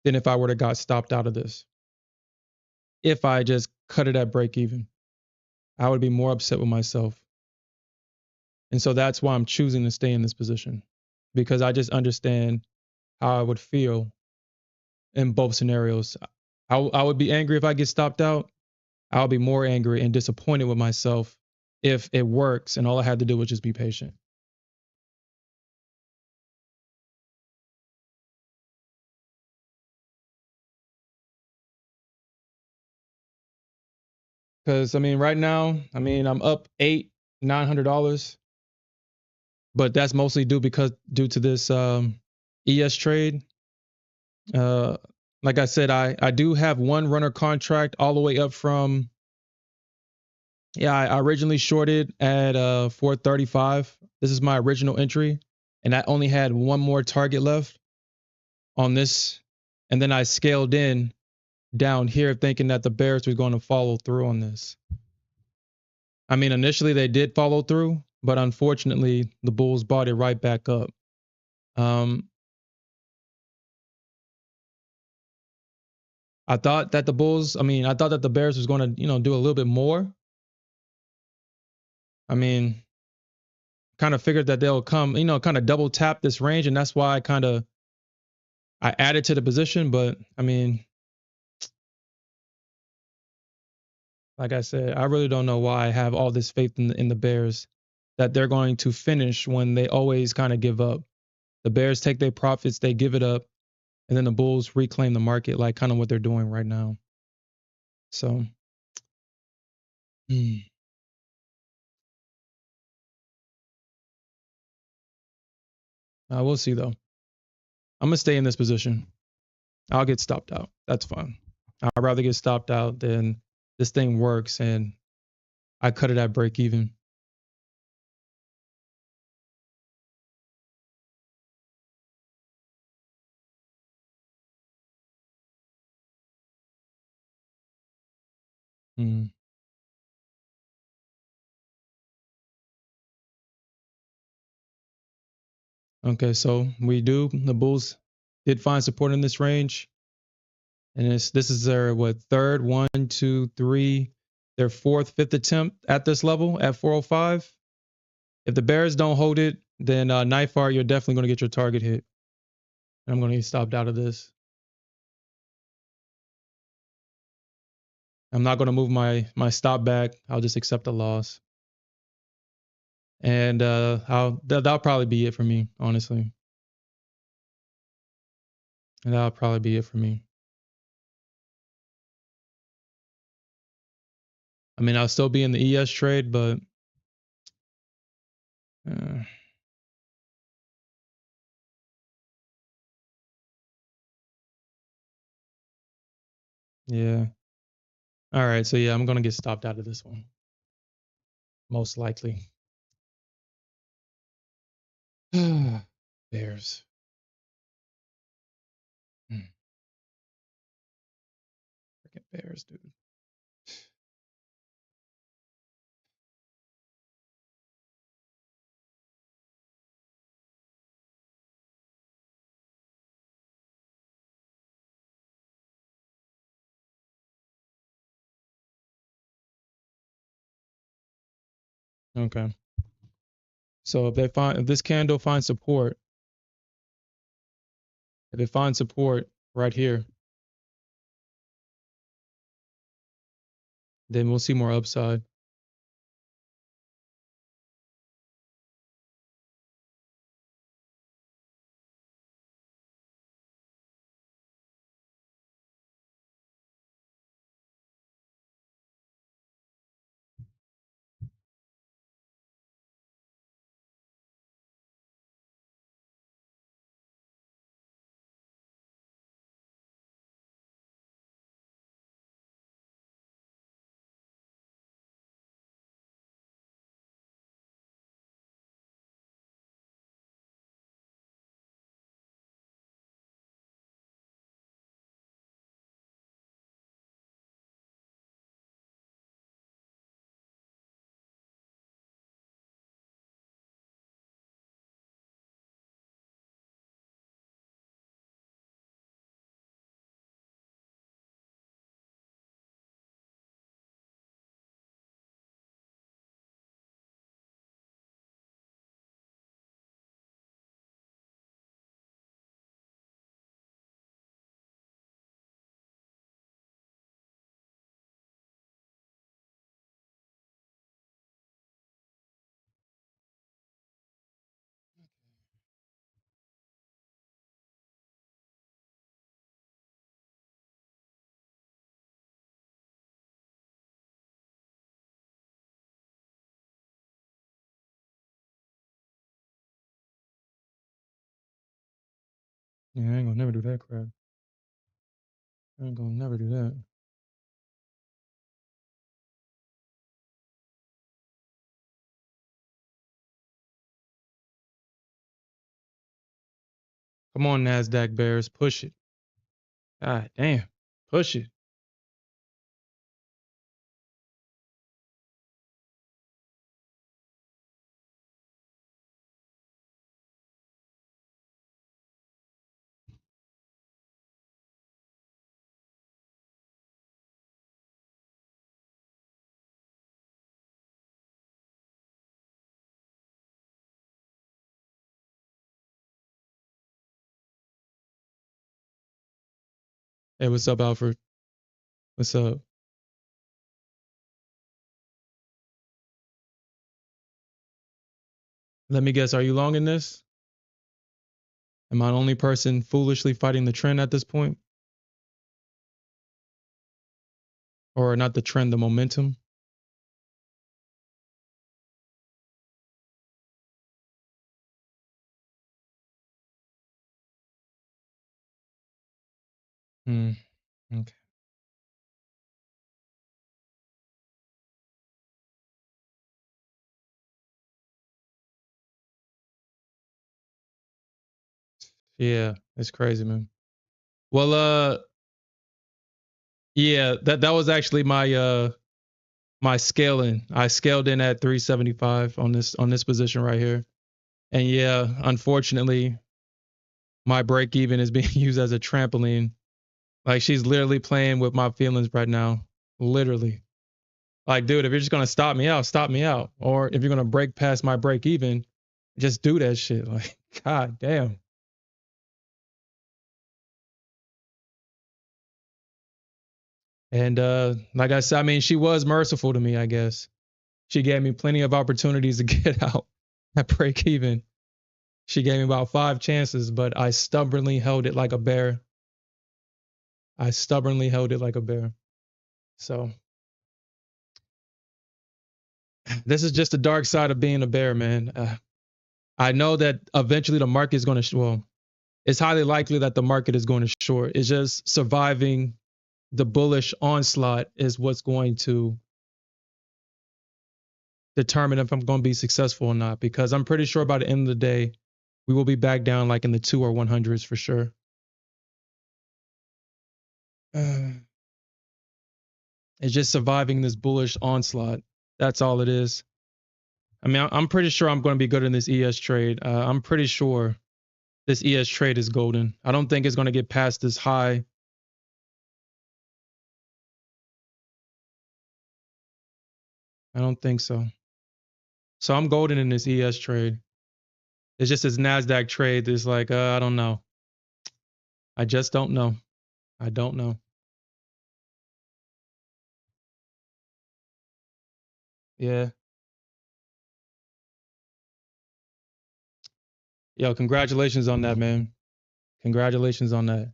than if I would have got stopped out of this. If I just cut it at break even, I would be more upset with myself. And so that's why I'm choosing to stay in this position, because I just understand how I would feel in both scenarios. I would be angry if I get stopped out. I'll be more angry and disappointed with myself if it works and all I had to do was just be patient. Because right now, I'm up $900, but that's mostly due to this ES trade. Like I said, I do have one runner contract all the way up from, yeah, I originally shorted at 435. This is my original entry, and I only had one more target left on this, and then I scaled in down here thinking that the bears were going to follow through on this. Initially they did follow through, but unfortunately the bulls bought it right back up. I thought that the bears was going to, do a little bit more. Kind of figured that they'll come, kind of double tap this range, and that's why I added to the position. But like I said, I really don't know why I have all this faith in the Bears that they're going to finish when they always kind of give up. The Bears take their profits, they give it up, and then the Bulls reclaim the market, like kind of what they're doing right now. So, we'll see though. I'm gonna stay in this position. I'll get stopped out. That's fine. I'd rather get stopped out than this thing works and I cut it at break even. Mm. Okay, so the Bulls did find support in this range. And this is their third, one, two, three, their fourth, fifth attempt at this level at 405. If the Bears don't hold it, then Nightfire, you're definitely going to get your target hit. And I'm going to get stopped out of this. I'm not going to move my stop back. I'll just accept the loss. And that'll probably be it for me, honestly. And that'll probably be it for me. I mean, I'll still be in the ES trade, but uh, yeah. All right. So yeah, I'm gonna get stopped out of this one, most likely. Bears. Hmm, Freaking Bears, dude. Okay. So if this candle finds support, if it finds support right here, then we'll see more upside. Yeah, I ain't gonna never do that crap. I ain't gonna never do that. Come on, Nasdaq Bears, push it. God damn, push it. Hey, what's up, Alfred? What's up? Let me guess, are you long in this? Am I the only person foolishly fighting the trend at this point? Or not the trend, the momentum? Hmm. Okay. Yeah, it's crazy, man. Well, yeah, that was actually my scaling. I scaled in at 375 on this position right here. And yeah, unfortunately, my break even is being used as a trampoline. Like she's literally playing with my feelings right now. Literally. Like, dude, if you're just gonna stop me out, stop me out. Or if you're gonna break past my break even, just do that shit. Like, god damn. And like I said, I mean, she was merciful to me, I guess. She gave me plenty of opportunities to get out at break even. She gave me about 5 chances, but I stubbornly held it like a bear. I stubbornly held it like a bear. So this is just the dark side of being a bear, man. I know that eventually the market is going to, well, it's highly likely that the market is going to short. It's just surviving the bullish onslaught is what's going to determine if I'm going to be successful or not, because I'm pretty sure by the end of the day, we will be back down like in the 2 or 100s for sure. It's just surviving this bullish onslaught. That's all it is. I mean, I'm pretty sure I'm going to be good in this ES trade. I'm pretty sure this ES trade is golden. I don't think it's going to get past this high. I don't think so. So I'm golden in this ES trade. It's just this Nasdaq trade is like, I don't know. I just don't know. I don't know. Yeah. Yo, congratulations on that, man. Congratulations on that.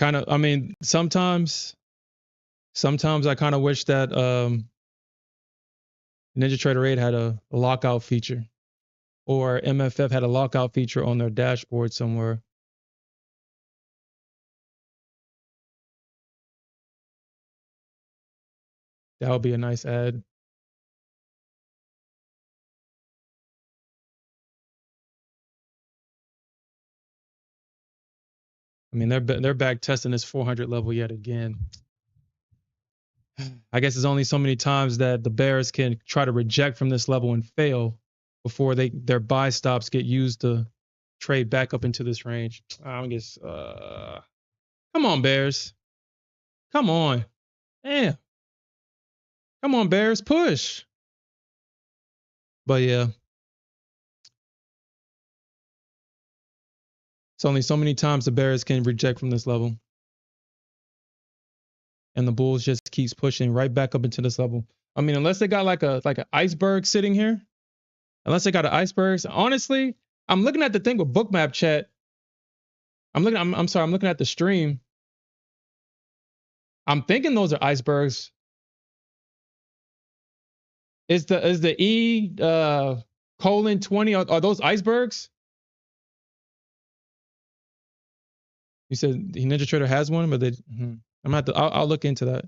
I mean, sometimes I kind of wish that Ninja Trader 8 had a lockout feature, or MFF had a lockout feature on their dashboard somewhere. That would be a nice ad. I mean, they're back testing this 400 level yet again. I guess there's only so many times that the bears can try to reject from this level and fail before their buy stops get used to trade back up into this range. I guess come on, bears. Come on. Damn. Come on, bears, push. But yeah. It's only so many times the bears can reject from this level. And the bulls just keeps pushing right back up into this level. I mean, unless they got like an iceberg sitting here. Unless they got an iceberg. Honestly, I'm looking at the thing with bookmap chat. I'm looking at the stream. I'm thinking those are icebergs. Is the E colon 20 are those icebergs? You said the Ninja Trader has one, but I'll look into that.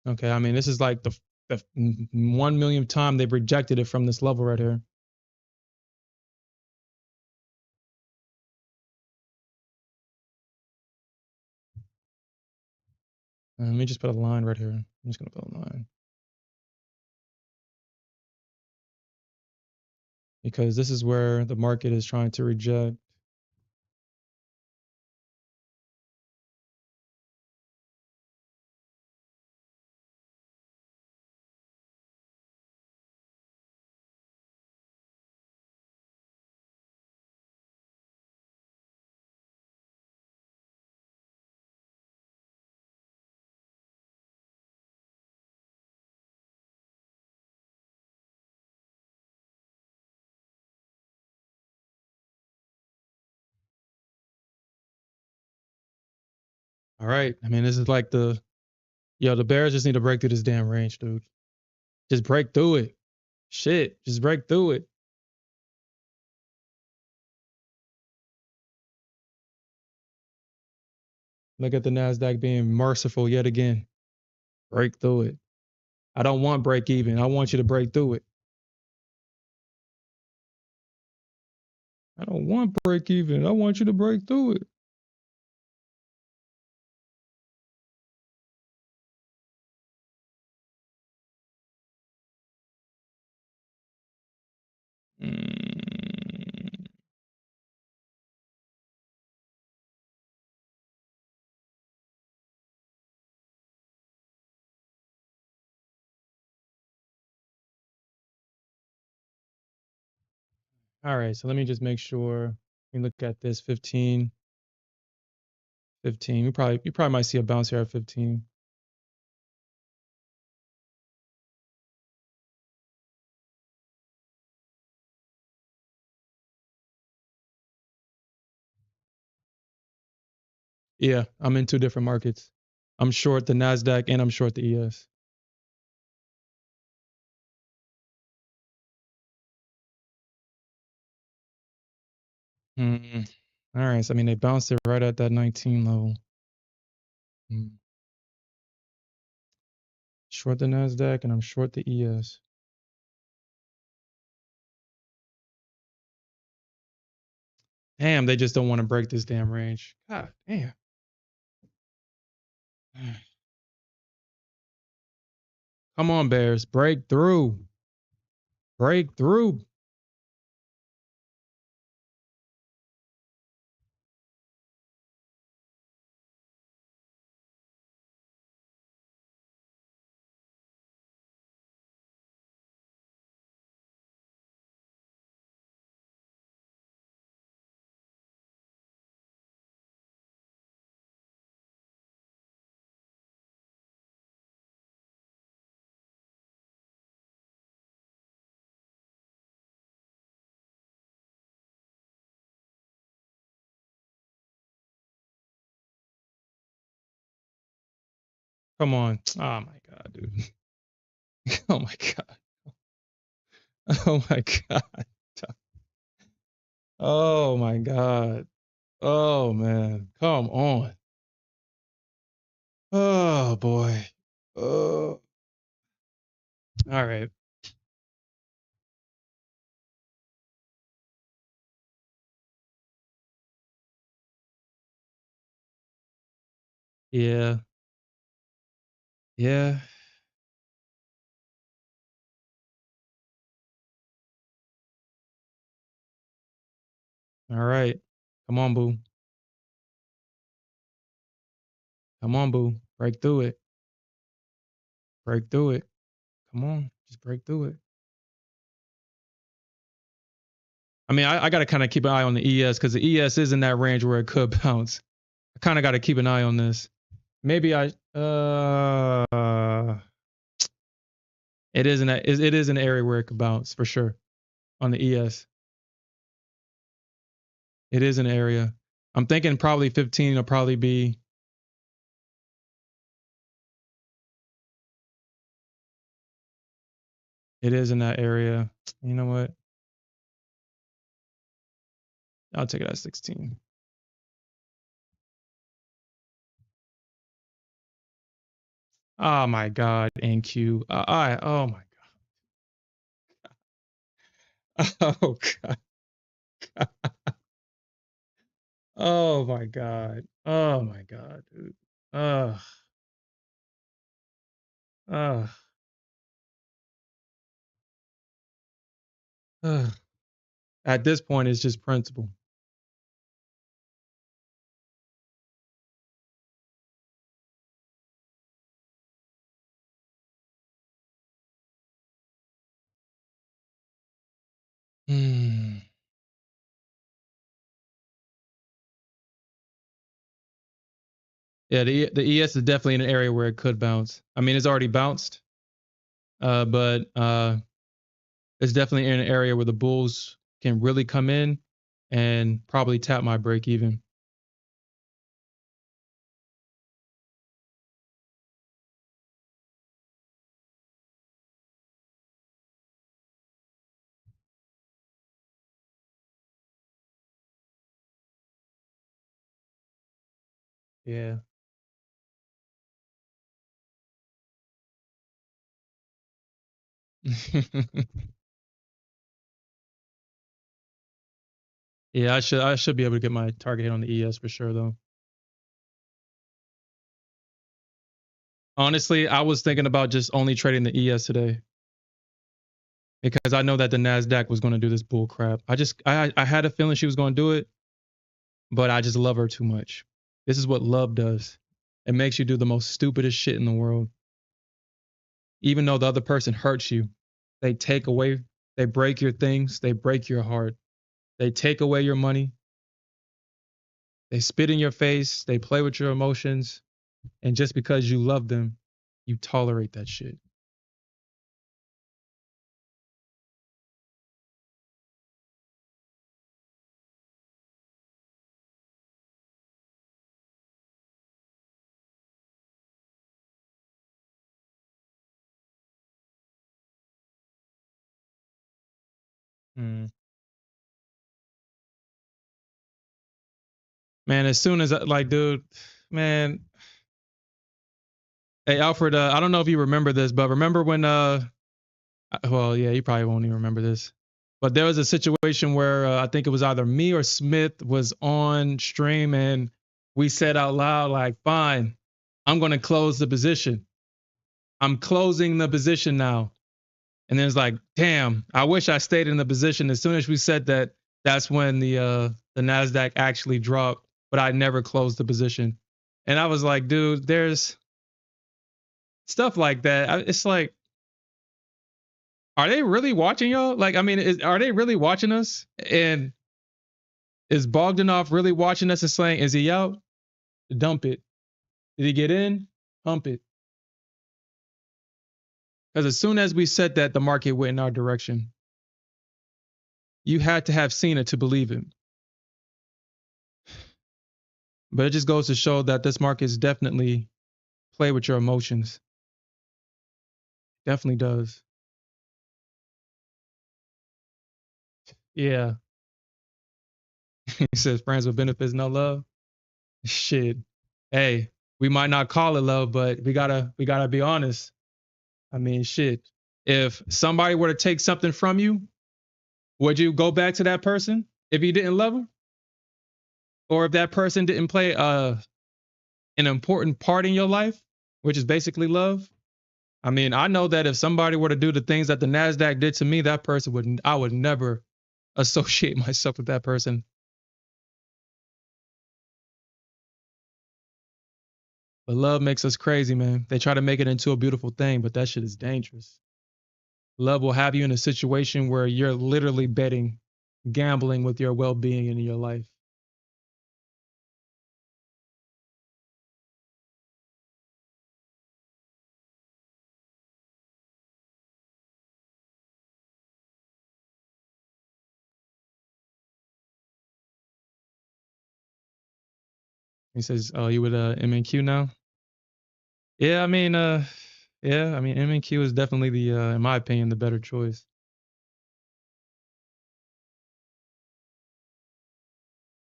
Okay, I mean, this is like the 1 millionth time they've rejected it from this level right here. Let me just put a line right here. I'm just gonna put a line. Because this is where the market is trying to reject. All right. I mean, this is like the bears just need to break through this damn range, dude. Just break through it. Shit, just break through it. Look at the Nasdaq being merciful yet again. Break through it. I don't want break even. I want you to break through it. I don't want break even. I want you to break through it. Mm. All right, so let me just make sure. We look at this 15, 15. You probably might see a bounce here at 15. Yeah, I'm in two different markets. I'm short the Nasdaq and I'm short the ES. Mm. All right, so I mean they bounced it right at that 19 level. Mm. Short the Nasdaq and I'm short the ES. Damn, they just don't want to break this damn range. God damn. Come on, Bears, break through. Break through. Come on. Oh my god, dude. Oh my god. Oh my god. Oh my god. Oh man. Come on. Oh boy. Oh. All right. Yeah. Yeah. All right. Come on, boo. Come on, boo. Break through it. Break through it. Come on. Just break through it. I mean, I got to kind of keep an eye on the ES because the ES is in that range where it could bounce. I kind of got to keep an eye on this. Maybe it is it is an area where it could bounce for sure on the ES. It is an area. I'm thinking probably 15 will probably be. It is in that area. You know what? I'll take it at 16. Oh my God, NQ. Oh my God. Oh God. Oh my God. Oh my God, dude. Ugh. Ugh. Ugh. At this point, it's just principle. Hmm. Yeah, the ES is definitely an area where it could bounce. I mean, it's already bounced, but it's definitely in an area where the bulls can really come in and probably tap my break even. Yeah. Yeah, I should be able to get my target hit on the ES for sure though. Honestly, I was thinking about just only trading the ES today because I know that the Nasdaq was going to do this bull crap. I had a feeling she was going to do it, but I just love her too much. This is what love does. It makes you do the most stupidest shit in the world. Even though the other person hurts you, they take away, they break your things, they break your heart. They take away your money. They spit in your face. They play with your emotions. And just because you love them, you tolerate that shit. Mm. Man, as soon as like, dude, man, hey Alfred, I don't know if you remember this, but remember when well, yeah, you probably won't even remember this. But there was a situation where I think it was either me or Smith was on stream and we said out loud, like, fine, I'm going to close the position. I'm closing the position now. And then it's like, damn, I wish I stayed in the position. As soon as we said that, that's when the Nasdaq actually dropped, but I never closed the position. And I was like, dude, there's stuff like that. It's like, are they really watching y'all? Like, I mean, are they really watching us? And is Bogdanov really watching us and saying, is he out? Dump it. Did he get in? Pump it. Because as soon as we said that, the market went in our direction. You had to have seen it to believe it. But it just goes to show that this market is definitely play with your emotions. Definitely does. Yeah. He says friends with benefits, no love. Shit. Hey, we might not call it love, but we gotta be honest. I mean, shit. If somebody were to take something from you, would you go back to that person if you didn't love them? Or if that person didn't play an important part in your life, which is basically love? I mean, I know that if somebody were to do the things that the Nasdaq did to me, that person would I would never associate myself with that person. But love makes us crazy, man. They try to make it into a beautiful thing, but that shit is dangerous. Love will have you in a situation where you're literally betting, gambling with your well-being in your life. He says, "Oh, you with MNQ now?" Yeah, I mean, yeah, I mean, MNQ is definitely the, in my opinion, the better choice.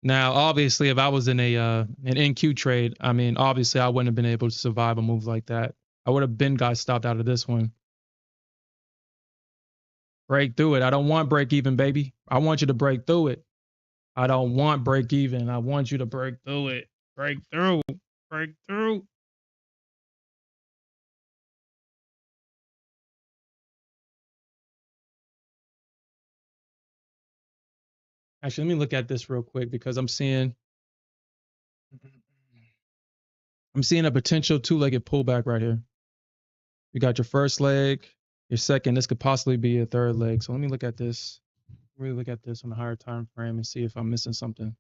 Now, obviously, if I was in a an NQ trade, I mean, obviously, I wouldn't have been able to survive a move like that. I would have been got stopped out of this one. Break through it. I don't want break even, baby. I want you to break through it. I don't want break even. I want you to break through it. Break through. Break through. Actually, let me look at this real quick because I'm seeing a potential two-legged pullback right here. You got your first leg, your second. This could possibly be a third leg. So let me look at this. Really look at this on a higher time frame and see if I'm missing something.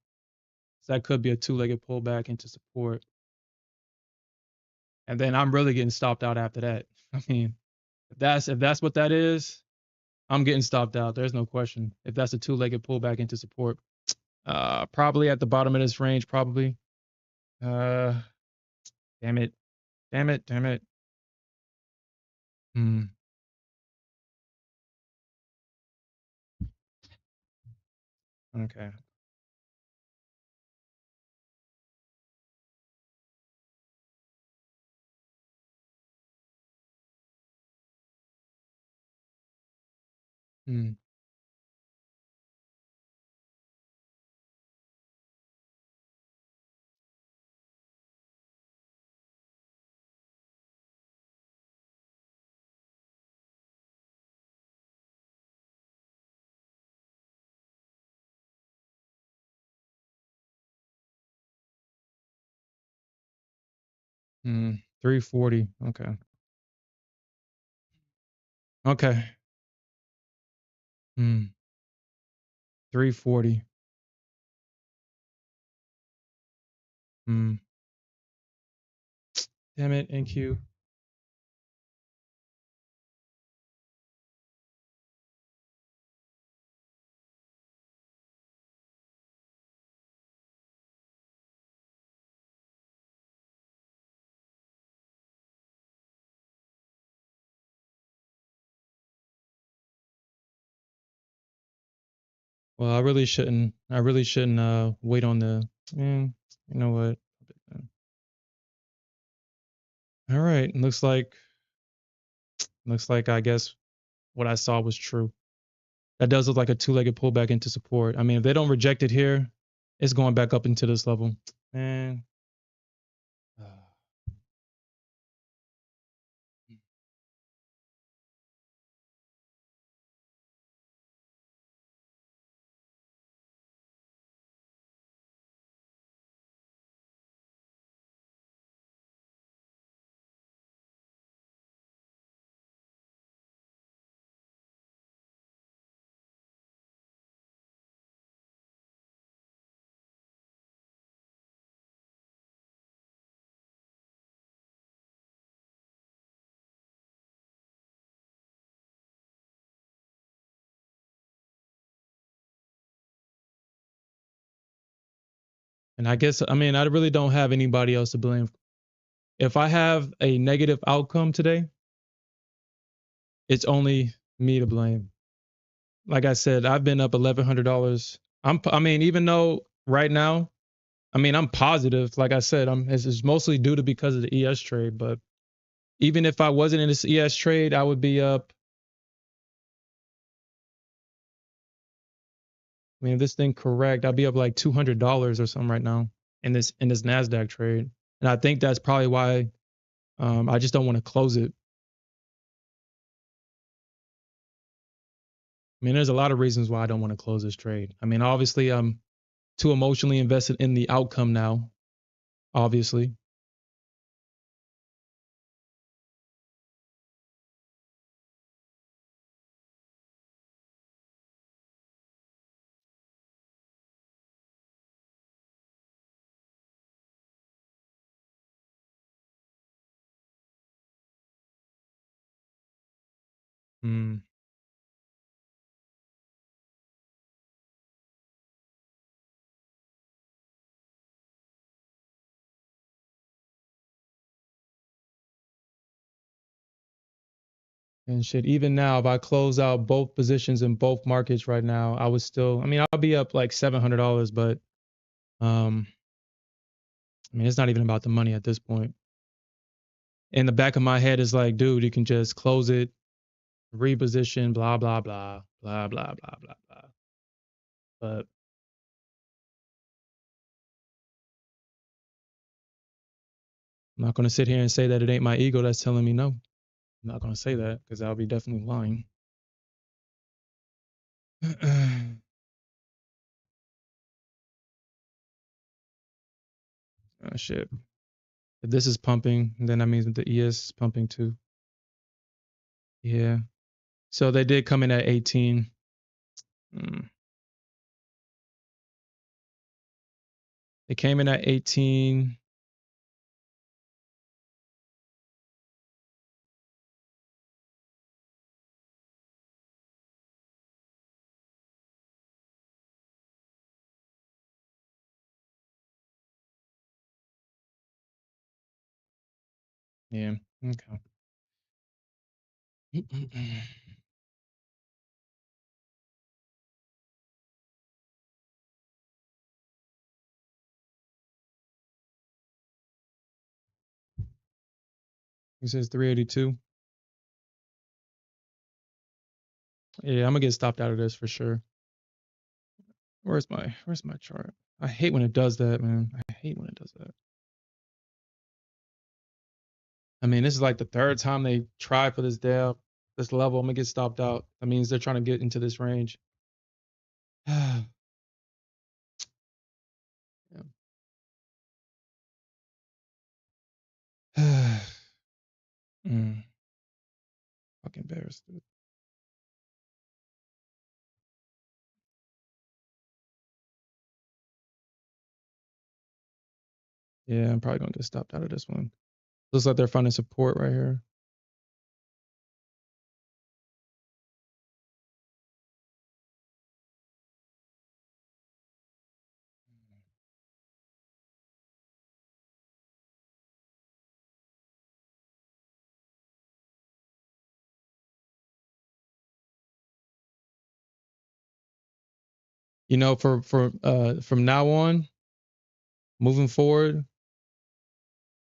So that could be a two-legged pullback into support. And then I'm really getting stopped out after that. I mean, if that's what that is, I'm getting stopped out. There's no question. If that's a two-legged pullback into support, probably at the bottom of this range, probably. Uh, damn it, damn it, damn it. Hmm. Okay. Hmm. 340. Okay. Okay. Hmm. 340. Hmm. Damn it, NQ. Well, I really shouldn't wait on the you know what? All right. Looks like I guess what I saw was true. That does look like a two-legged pullback into support. I mean, if they don't reject it here, it's going back up into this level. Man. And I guess I mean I really don't have anybody else to blame. If I have a negative outcome today, it's only me to blame. Like I said, I've been up $1,100. I mean, even though right now, I mean, I'm positive. Like I said, it's mostly due to because of the ES trade. But even if I wasn't in this ES trade, I would be up. I mean, if this thing correct, I'd be up like $200 or something right now in this Nasdaq trade. And I think that's probably why I just don't want to close it. I mean, there's a lot of reasons why I don't want to close this trade. I mean, obviously, I'm too emotionally invested in the outcome now. Obviously, mm. And shit. Even now, if I close out both positions in both markets right now, I would still. I mean, I'll be up like $700, but um, I mean, it's not even about the money at this point. In the back of my head is like, dude, you can just close it, reposition, blah blah blah, blah blah blah blah blah. But I'm not gonna sit here and say that it ain't my ego that's telling me no. I'm not gonna say that because I'll be definitely lying. Oh shit. If this is pumping, then that means that the ES is pumping too. Yeah. So they did come in at 18. Mm. They came in at 18. Yeah. Okay. He says 382. Yeah, I'm gonna get stopped out of this for sure. Where's my chart? I hate when it does that, man. I hate when it does that. I mean, this is like the third time they try for this level. I'm gonna get stopped out. That means they're trying to get into this range. Yeah. Mm, fucking embarrassed. Dude. Yeah, I'm probably gonna get stopped out of this one. Looks like they're finding support right here. You know, for from now on, moving forward,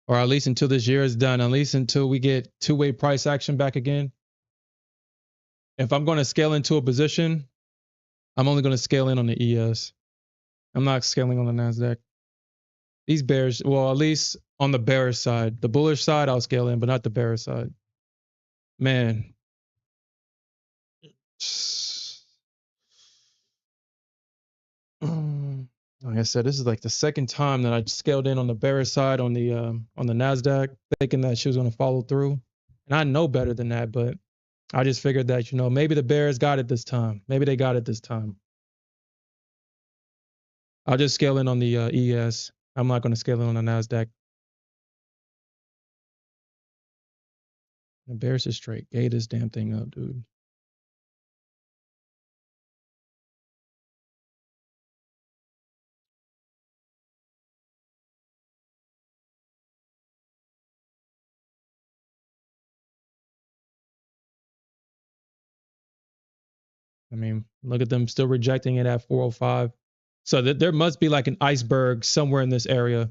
or at least until this year is done, at least until we get two-way price action back again. If I'm going to scale into a position, I'm only going to scale in on the ES. I'm not scaling on the Nasdaq. These bears, well, at least on the bearish side, the bullish side, I'll scale in, but not the bearish side. Man, like I said, this is like the second time that I scaled in on the bearish side on the Nasdaq, thinking that she was going to follow through, and I know better than that, but I just figured that maybe the bears got it this time. Maybe they got it this time. I'll just scale in on the ES. I'm not going to scale in on the Nasdaq. The bears is straight. Gate this damn thing up, dude. I mean, look at them still rejecting it at 405. So there must be like an iceberg somewhere in this area,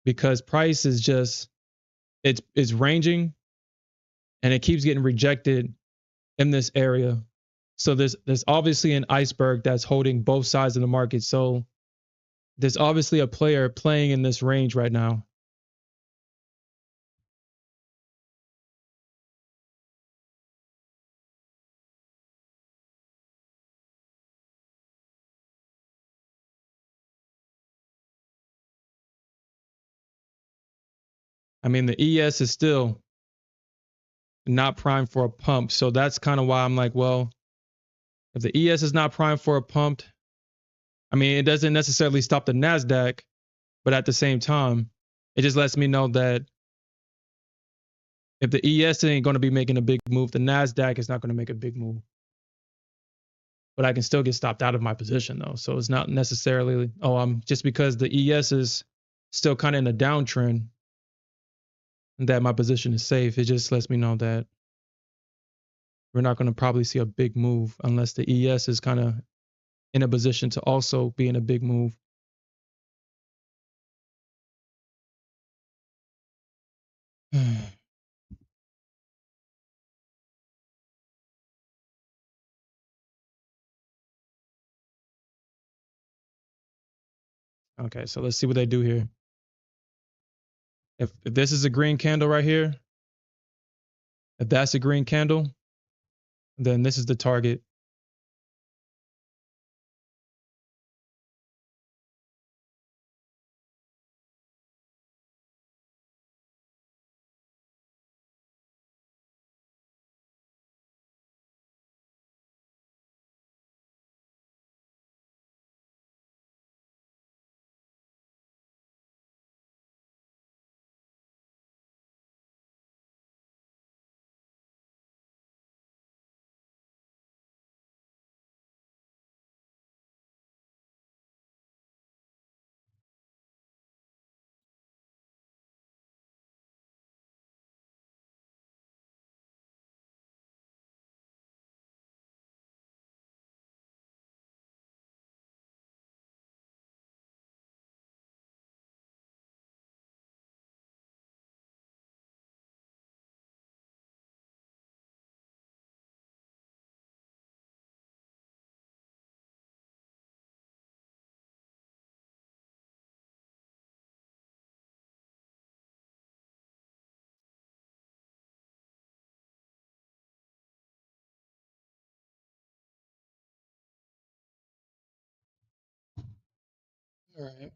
because price is just it's ranging and it keeps getting rejected in this area. So there's obviously an iceberg that's holding both sides of the market. So there's obviously a player playing in this range right now. I mean, the ES is still not primed for a pump. So that's kind of why I'm like, well, if the ES is not primed for a pump, I mean, it doesn't necessarily stop the NASDAQ, but at the same time, it just lets me know that if the ES ain't going to be making a big move, the NASDAQ is not going to make a big move. But I can still get stopped out of my position though. So it's not necessarily, I'm just because the ES is still kind of in a downtrend that my position is safe. It just lets me know that we're not going to probably see a big move unless the ES is kind of in a position to also be in a big move. Okay, so let's see what they do here. If this is a green candle right here, if that's a green candle, then this is the target. All right.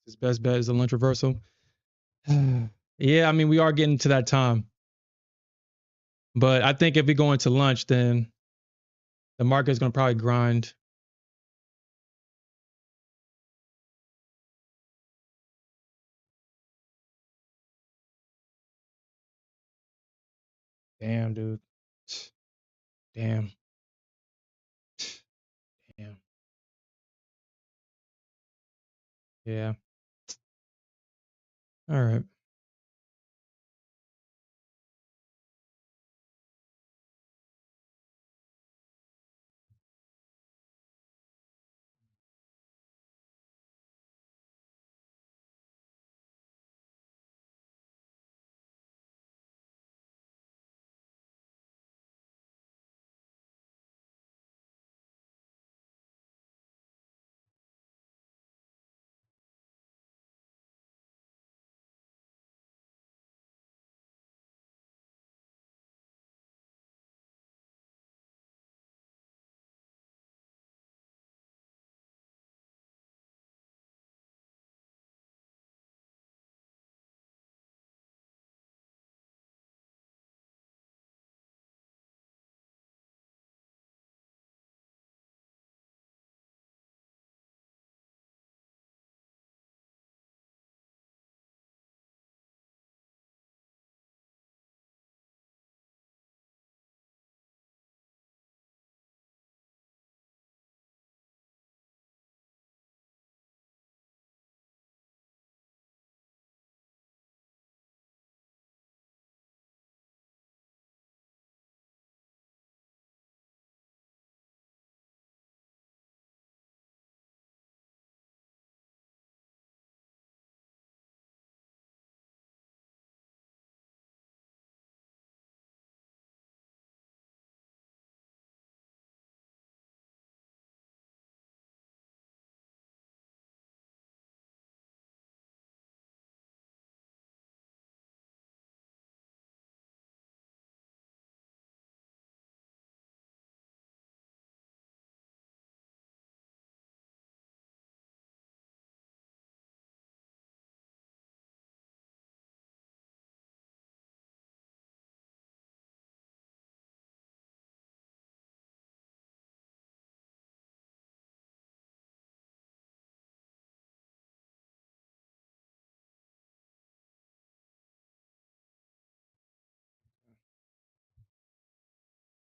His best bet is a lunch reversal. Yeah, I mean, we are getting to that time. But I think if we go into lunch, then the market is going to probably grind. Damn, dude. Damn. Damn. Yeah. All right.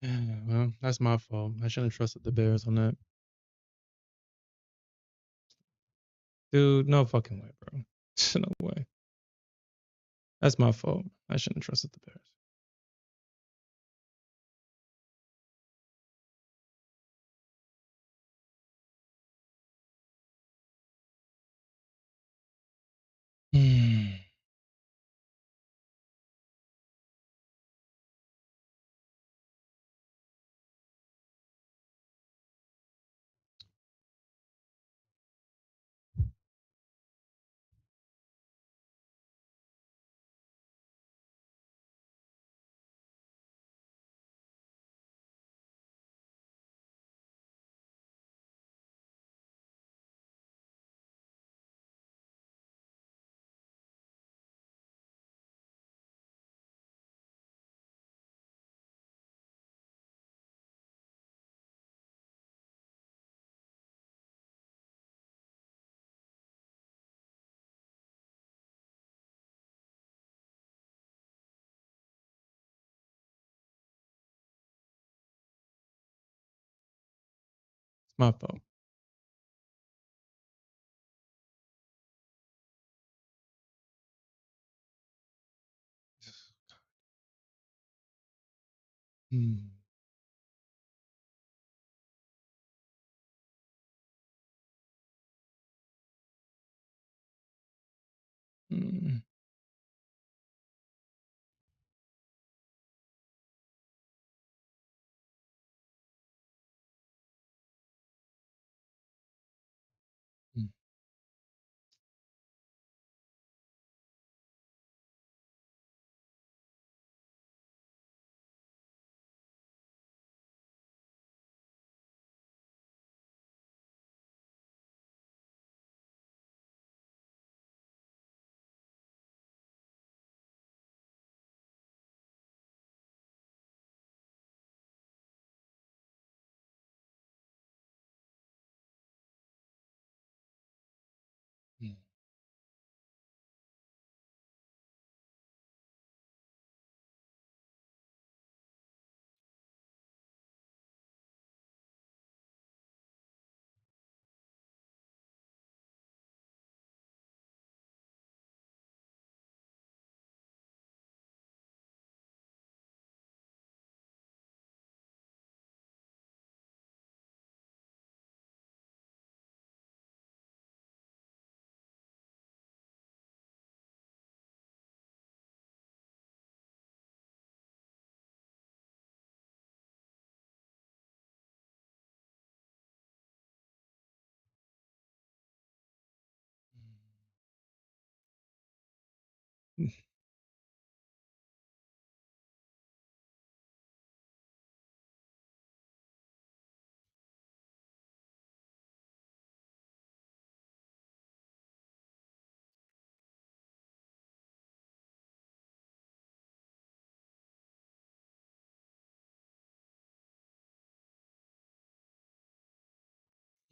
Well, that's my fault. I shouldn't have trusted the Bears on that. Dude, no fucking way, bro. No way. That's my fault. I shouldn't have trusted the Bears. Hmm. It's my fault. Hmm. Hmm. Hmm.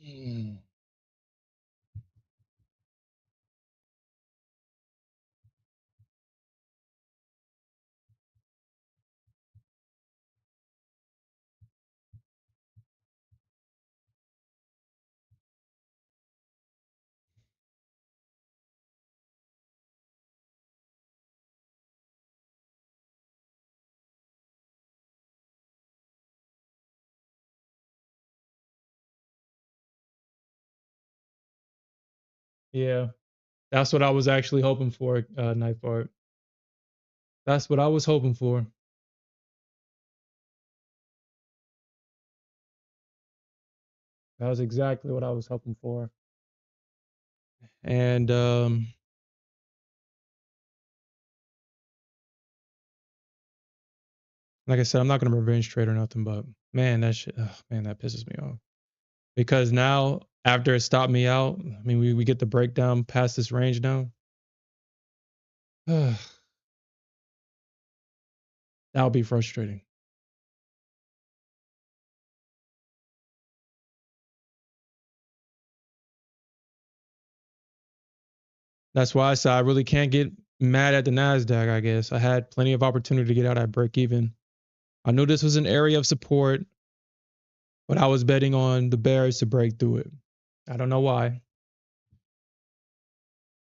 Mm. Yeah. That's what I was actually hoping for, Night Art. That's what I was hoping for. That was exactly what I was hoping for. And like I said, I'm not gonna revenge trade or nothing, but man, that shit, ugh, man, that pisses me off. Because now after it stopped me out, I mean, we get the breakdown past this range now. That would be frustrating. That's why I said I really can't get mad at the Nasdaq. I guess I had plenty of opportunity to get out at break even. I knew this was an area of support, but I was betting on the bears to break through it. I don't know why,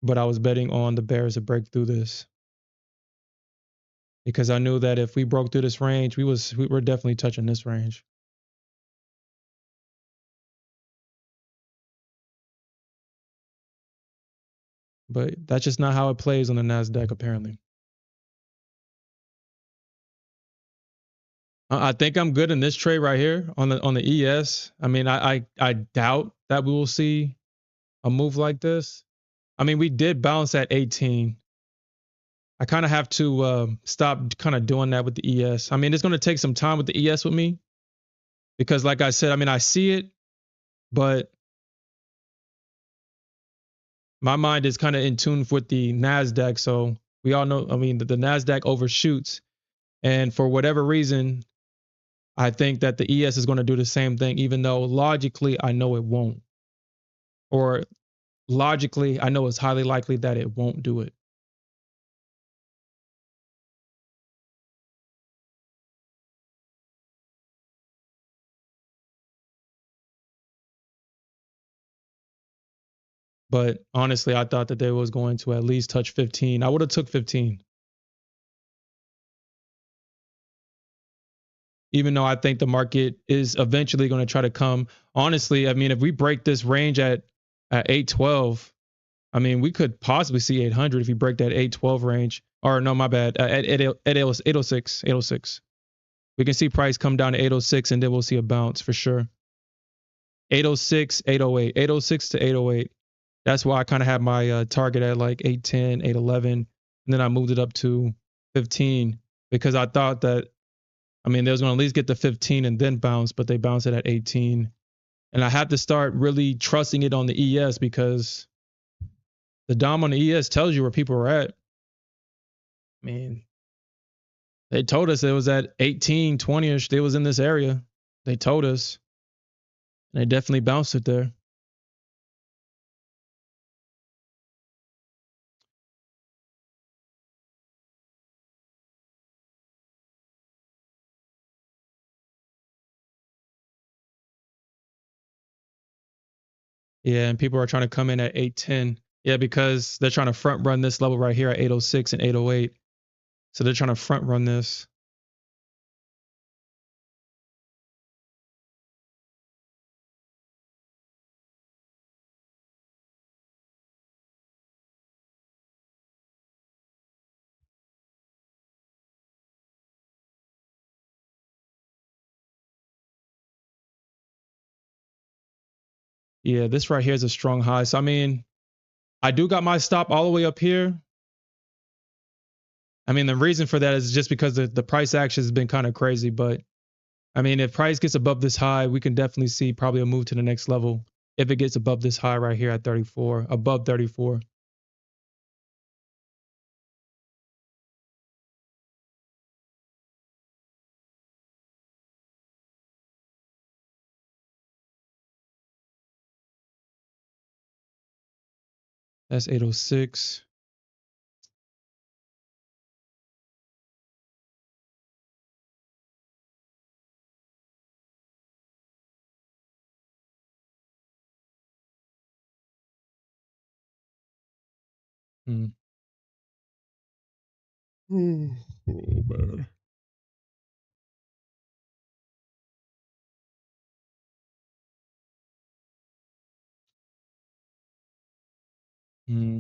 but I was betting on the bears to break through this because I knew that if we broke through this range, we were definitely touching this range. But that's just not how it plays on the Nasdaq apparently. I think I'm good in this trade right here on the ES. I mean, I doubt that we will see a move like this. I mean, we did bounce at 18. I kind of have to stop kind of doing that with the ES. I mean, it's going to take some time with the ES with me because, like I said, I mean, I see it, but my mind is kind of in tune with the Nasdaq. So we all know, I mean, the Nasdaq overshoots, and for whatever reason, I think that the ES is going to do the same thing, even though logically I know it won't, or logically I know it's highly likely that it won't do it. But honestly, I thought that they was going to at least touch 15. I would have took 15. Even though I think the market is eventually going to try to come. Honestly, I mean, if we break this range at 812, I mean, we could possibly see 800 if we break that 812 range. Or no, my bad, at 806, 806. We can see price come down to 806 and then we'll see a bounce for sure. 806, 808, 806 to 808. That's why I kind of had my target at like 810, 811. And then I moved it up to 15 because I thought that, I mean, they was going to at least get to 15 and then bounce, but they bounced it at 18. And I have to start really trusting it on the ES because the DOM on the ES tells you where people are at. I mean, they told us it was at 18, 20ish. They was in this area. They told us. And they definitely bounced it there. Yeah, and people are trying to come in at 810. Yeah, because they're trying to front run this level right here at 806 and 808. So they're trying to front run this. Yeah, this right here is a strong high. So I mean, I do got my stop all the way up here. I mean, the reason for that is just because the price action has been kind of crazy. But I mean, if price gets above this high, we can definitely see probably a move to the next level. If it gets above this high right here at 34, above 34. That's 806. Hmm. Oh, man. Hmm.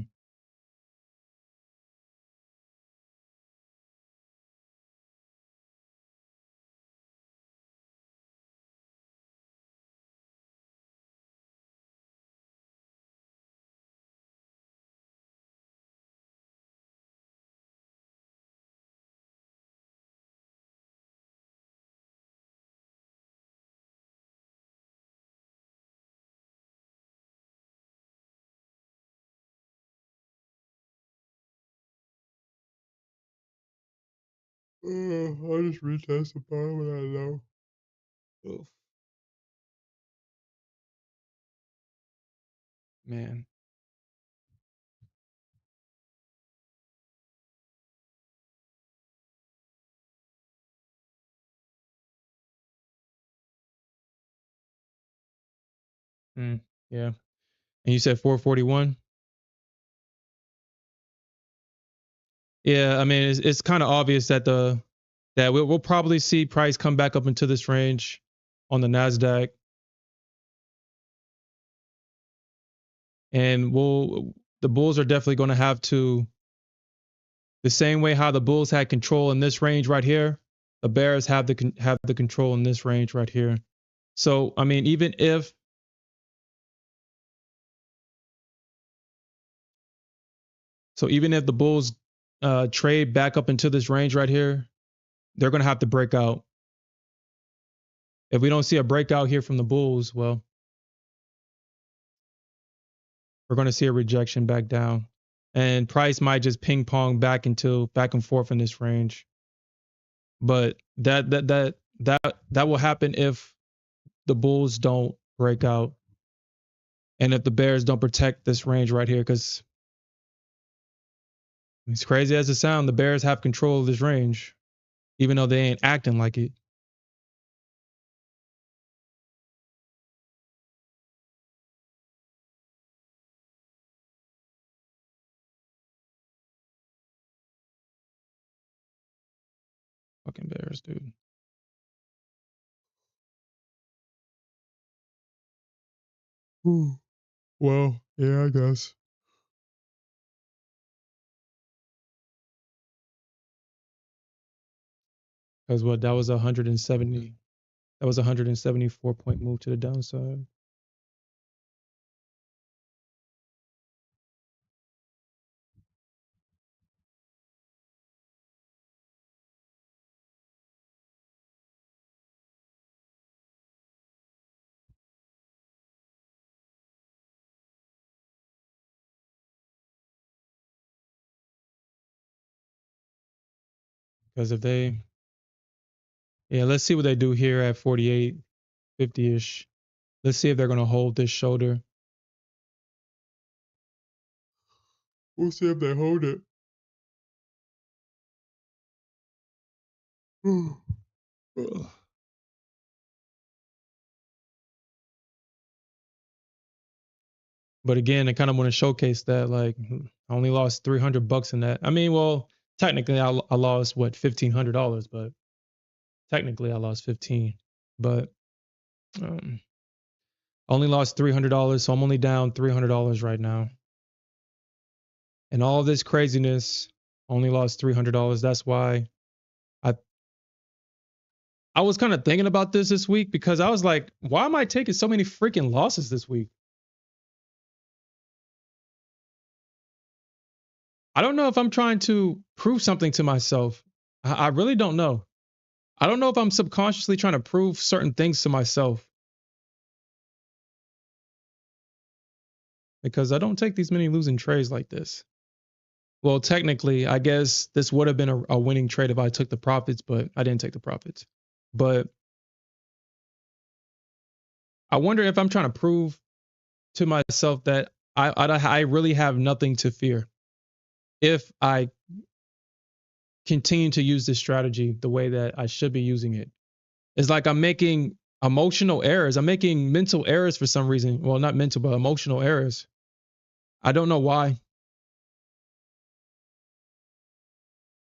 I'll just retest the bar when I know. Oof. Man. Mm, yeah. And you said 441? Yeah, I mean, it's kind of obvious that we'll probably see price come back up into this range on the Nasdaq, and the bulls are definitely going to have to, the same way how the bulls had control in this range right here, the bears have the control in this range right here. So I mean, even if the bulls trade back up into this range right here, they're going to have to break out. If we don't see a breakout here from the bulls, well, we're going to see a rejection back down, and price might just ping pong back and forth in this range. But that will happen if the bulls don't break out, and if the bears don't protect this range right here. Because as crazy as it sounds, the bears have control of this range, even though they ain't acting like it. Fucking bears, dude. Well, yeah, I guess. Because what, that was 170. That was a 174-point move to the downside. Because if they, yeah, let's see what they do here at 48, 50-ish. Let's see if they're going to hold this shoulder. We'll see if they hold it. But again, I kind of want to showcase that, like, I only lost $300 in that. I mean, well, technically I lost what, $1,500, but technically I lost 15. But um, I only lost $300, so I'm only down $300 right now. And all this craziness, only lost $300. That's why I I was kind of thinking about this week, because I was like, why am I taking so many freaking losses this week? I don't know if I'm trying to prove something to myself. I really don't know. I don't know if I'm subconsciously trying to prove certain things to myself because I don't take these many losing trades like this. Well, technically, I guess this would have been a winning trade if I took the profits, but I didn't take the profits. But I wonder if I'm trying to prove to myself that I really have nothing to fear if I continue to use this strategy the way that I should be using it. It's like I'm making emotional errors. I'm making mental errors for some reason. Well, not mental, but emotional errors. I don't know why.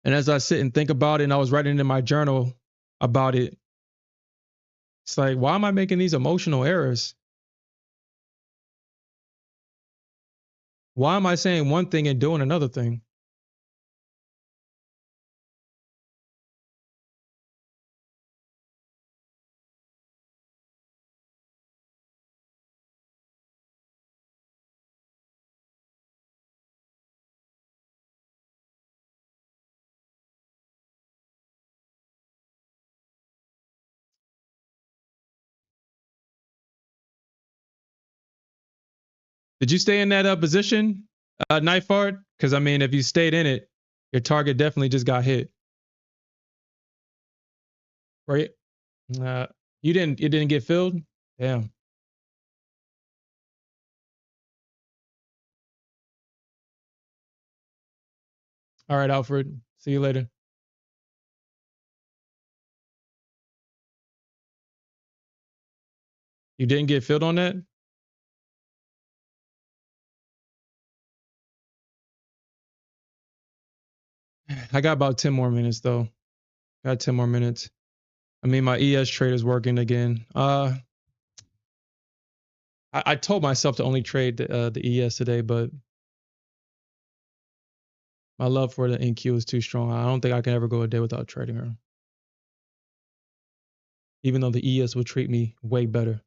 And as I sit and think about it, and I was writing in my journal about it, it's like, why am I making these emotional errors? Why am I saying one thing and doing another thing? Did you stay in that position, knife art? Because I mean, if you stayed in it, your target definitely just got hit, right? Uh, you didn't. It didn't get filled. Damn. All right, Alfred. See you later. You didn't get filled on that. I got about 10 more minutes though. Got 10 more minutes. I mean, my ES trade is working again. I told myself to only trade the ES today, but my love for the NQ is too strong. I don't think I can ever go a day without trading her, even though the ES would treat me way better.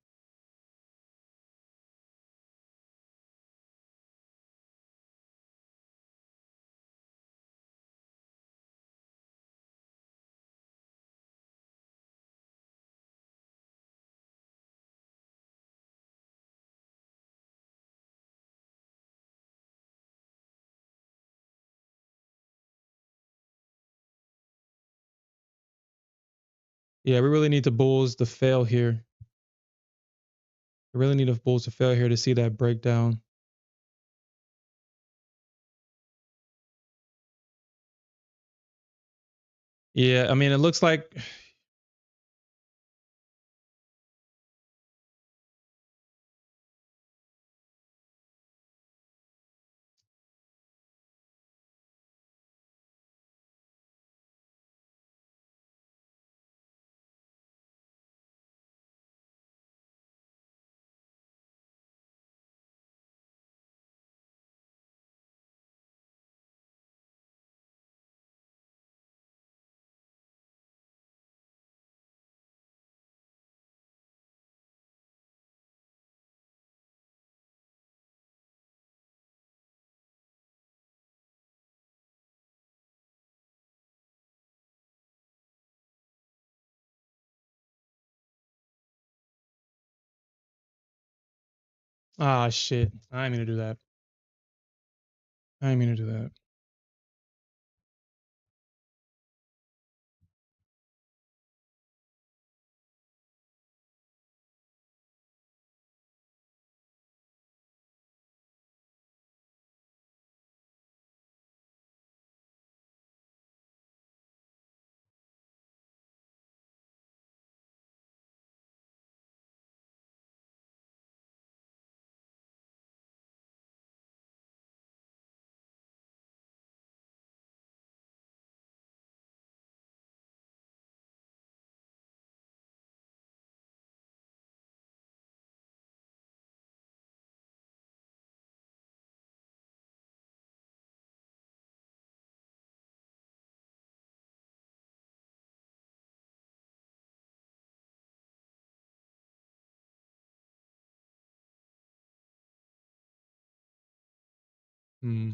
Yeah, we really need the bulls to fail here. We really need the bulls to fail here to see that breakdown. Yeah, I mean, it looks like shit. I didn't mean to do that. I didn't mean to do that. Hmm.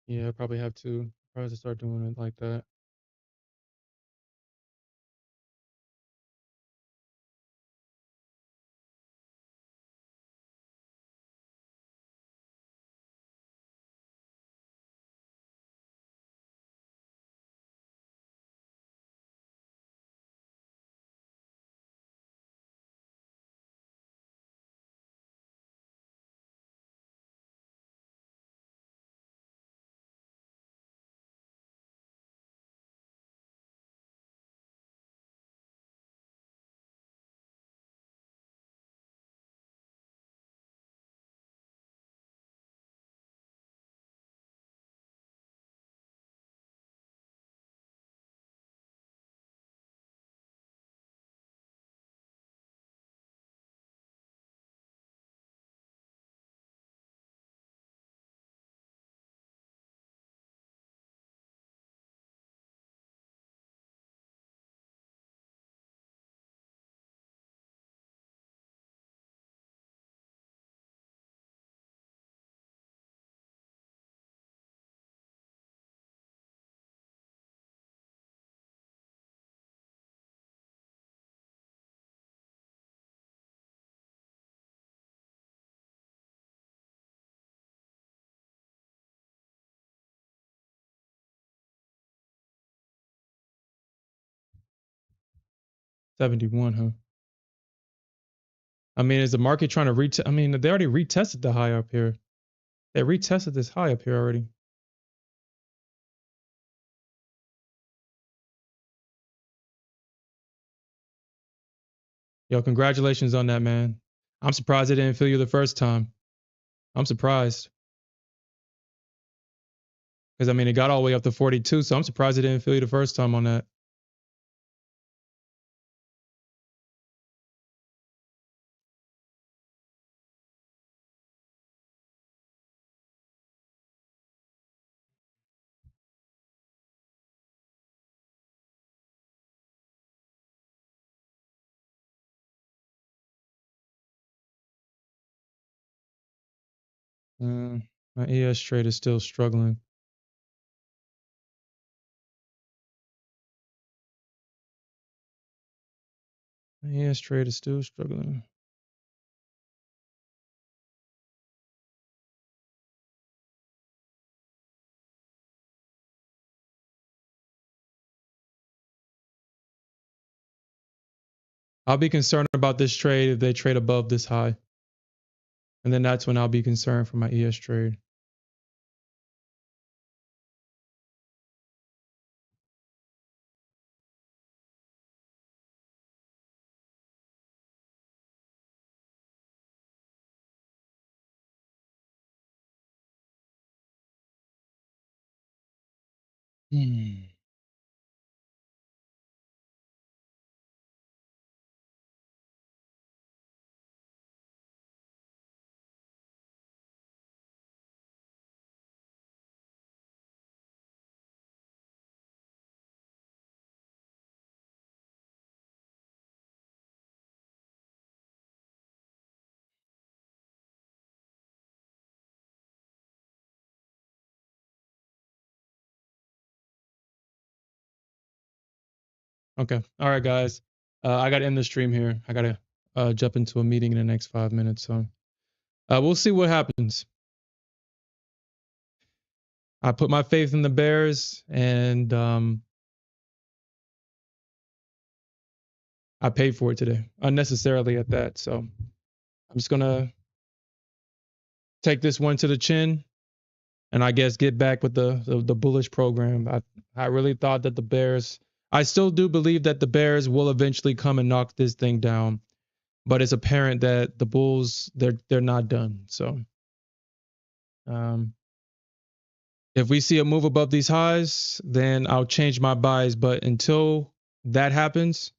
Yeah, I probably have to. Probably have to start doing it like that. $71, huh? I mean, is the market trying to retest? I mean, they already retested the high up here. They retested this high up here already. Yo, congratulations on that, man. I'm surprised it didn't feel you the first time. I'm surprised. Because I mean, it got all the way up to 42, so I'm surprised it didn't feel you the first time on that. My ES trade is still struggling. My ES trade is still struggling. I'll be concerned about this trade if they trade above this high. And then that's when I'll be concerned for my ES trade. Okay. All right, guys. I got to end the stream here. I got to jump into a meeting in the next 5 minutes. So we'll see what happens. I put my faith in the Bears, and I paid for it today unnecessarily at that. So I'm just going to take this one to the chin and I guess get back with the bullish program. I really thought that the Bears, I still do believe that the Bears will eventually come and knock this thing down, but it's apparent that the Bulls, they're not done. So if we see a move above these highs, then I'll change my bias. But until that happens,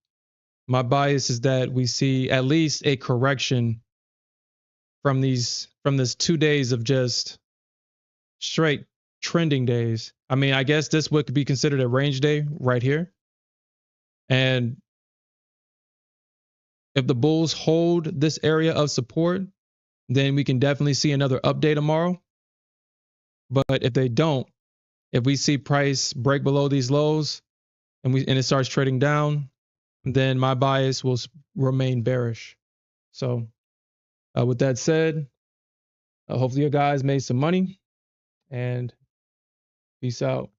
my bias is that we see at least a correction from this 2 days of just straight trending days. I mean, I guess this would be considered a range day right here. And if the bulls hold this area of support, then we can definitely see another update tomorrow. But if they don't, If we see price break below these lows and it starts trading down, then my bias will remain bearish. So with that said, hopefully you guys made some money, and peace out.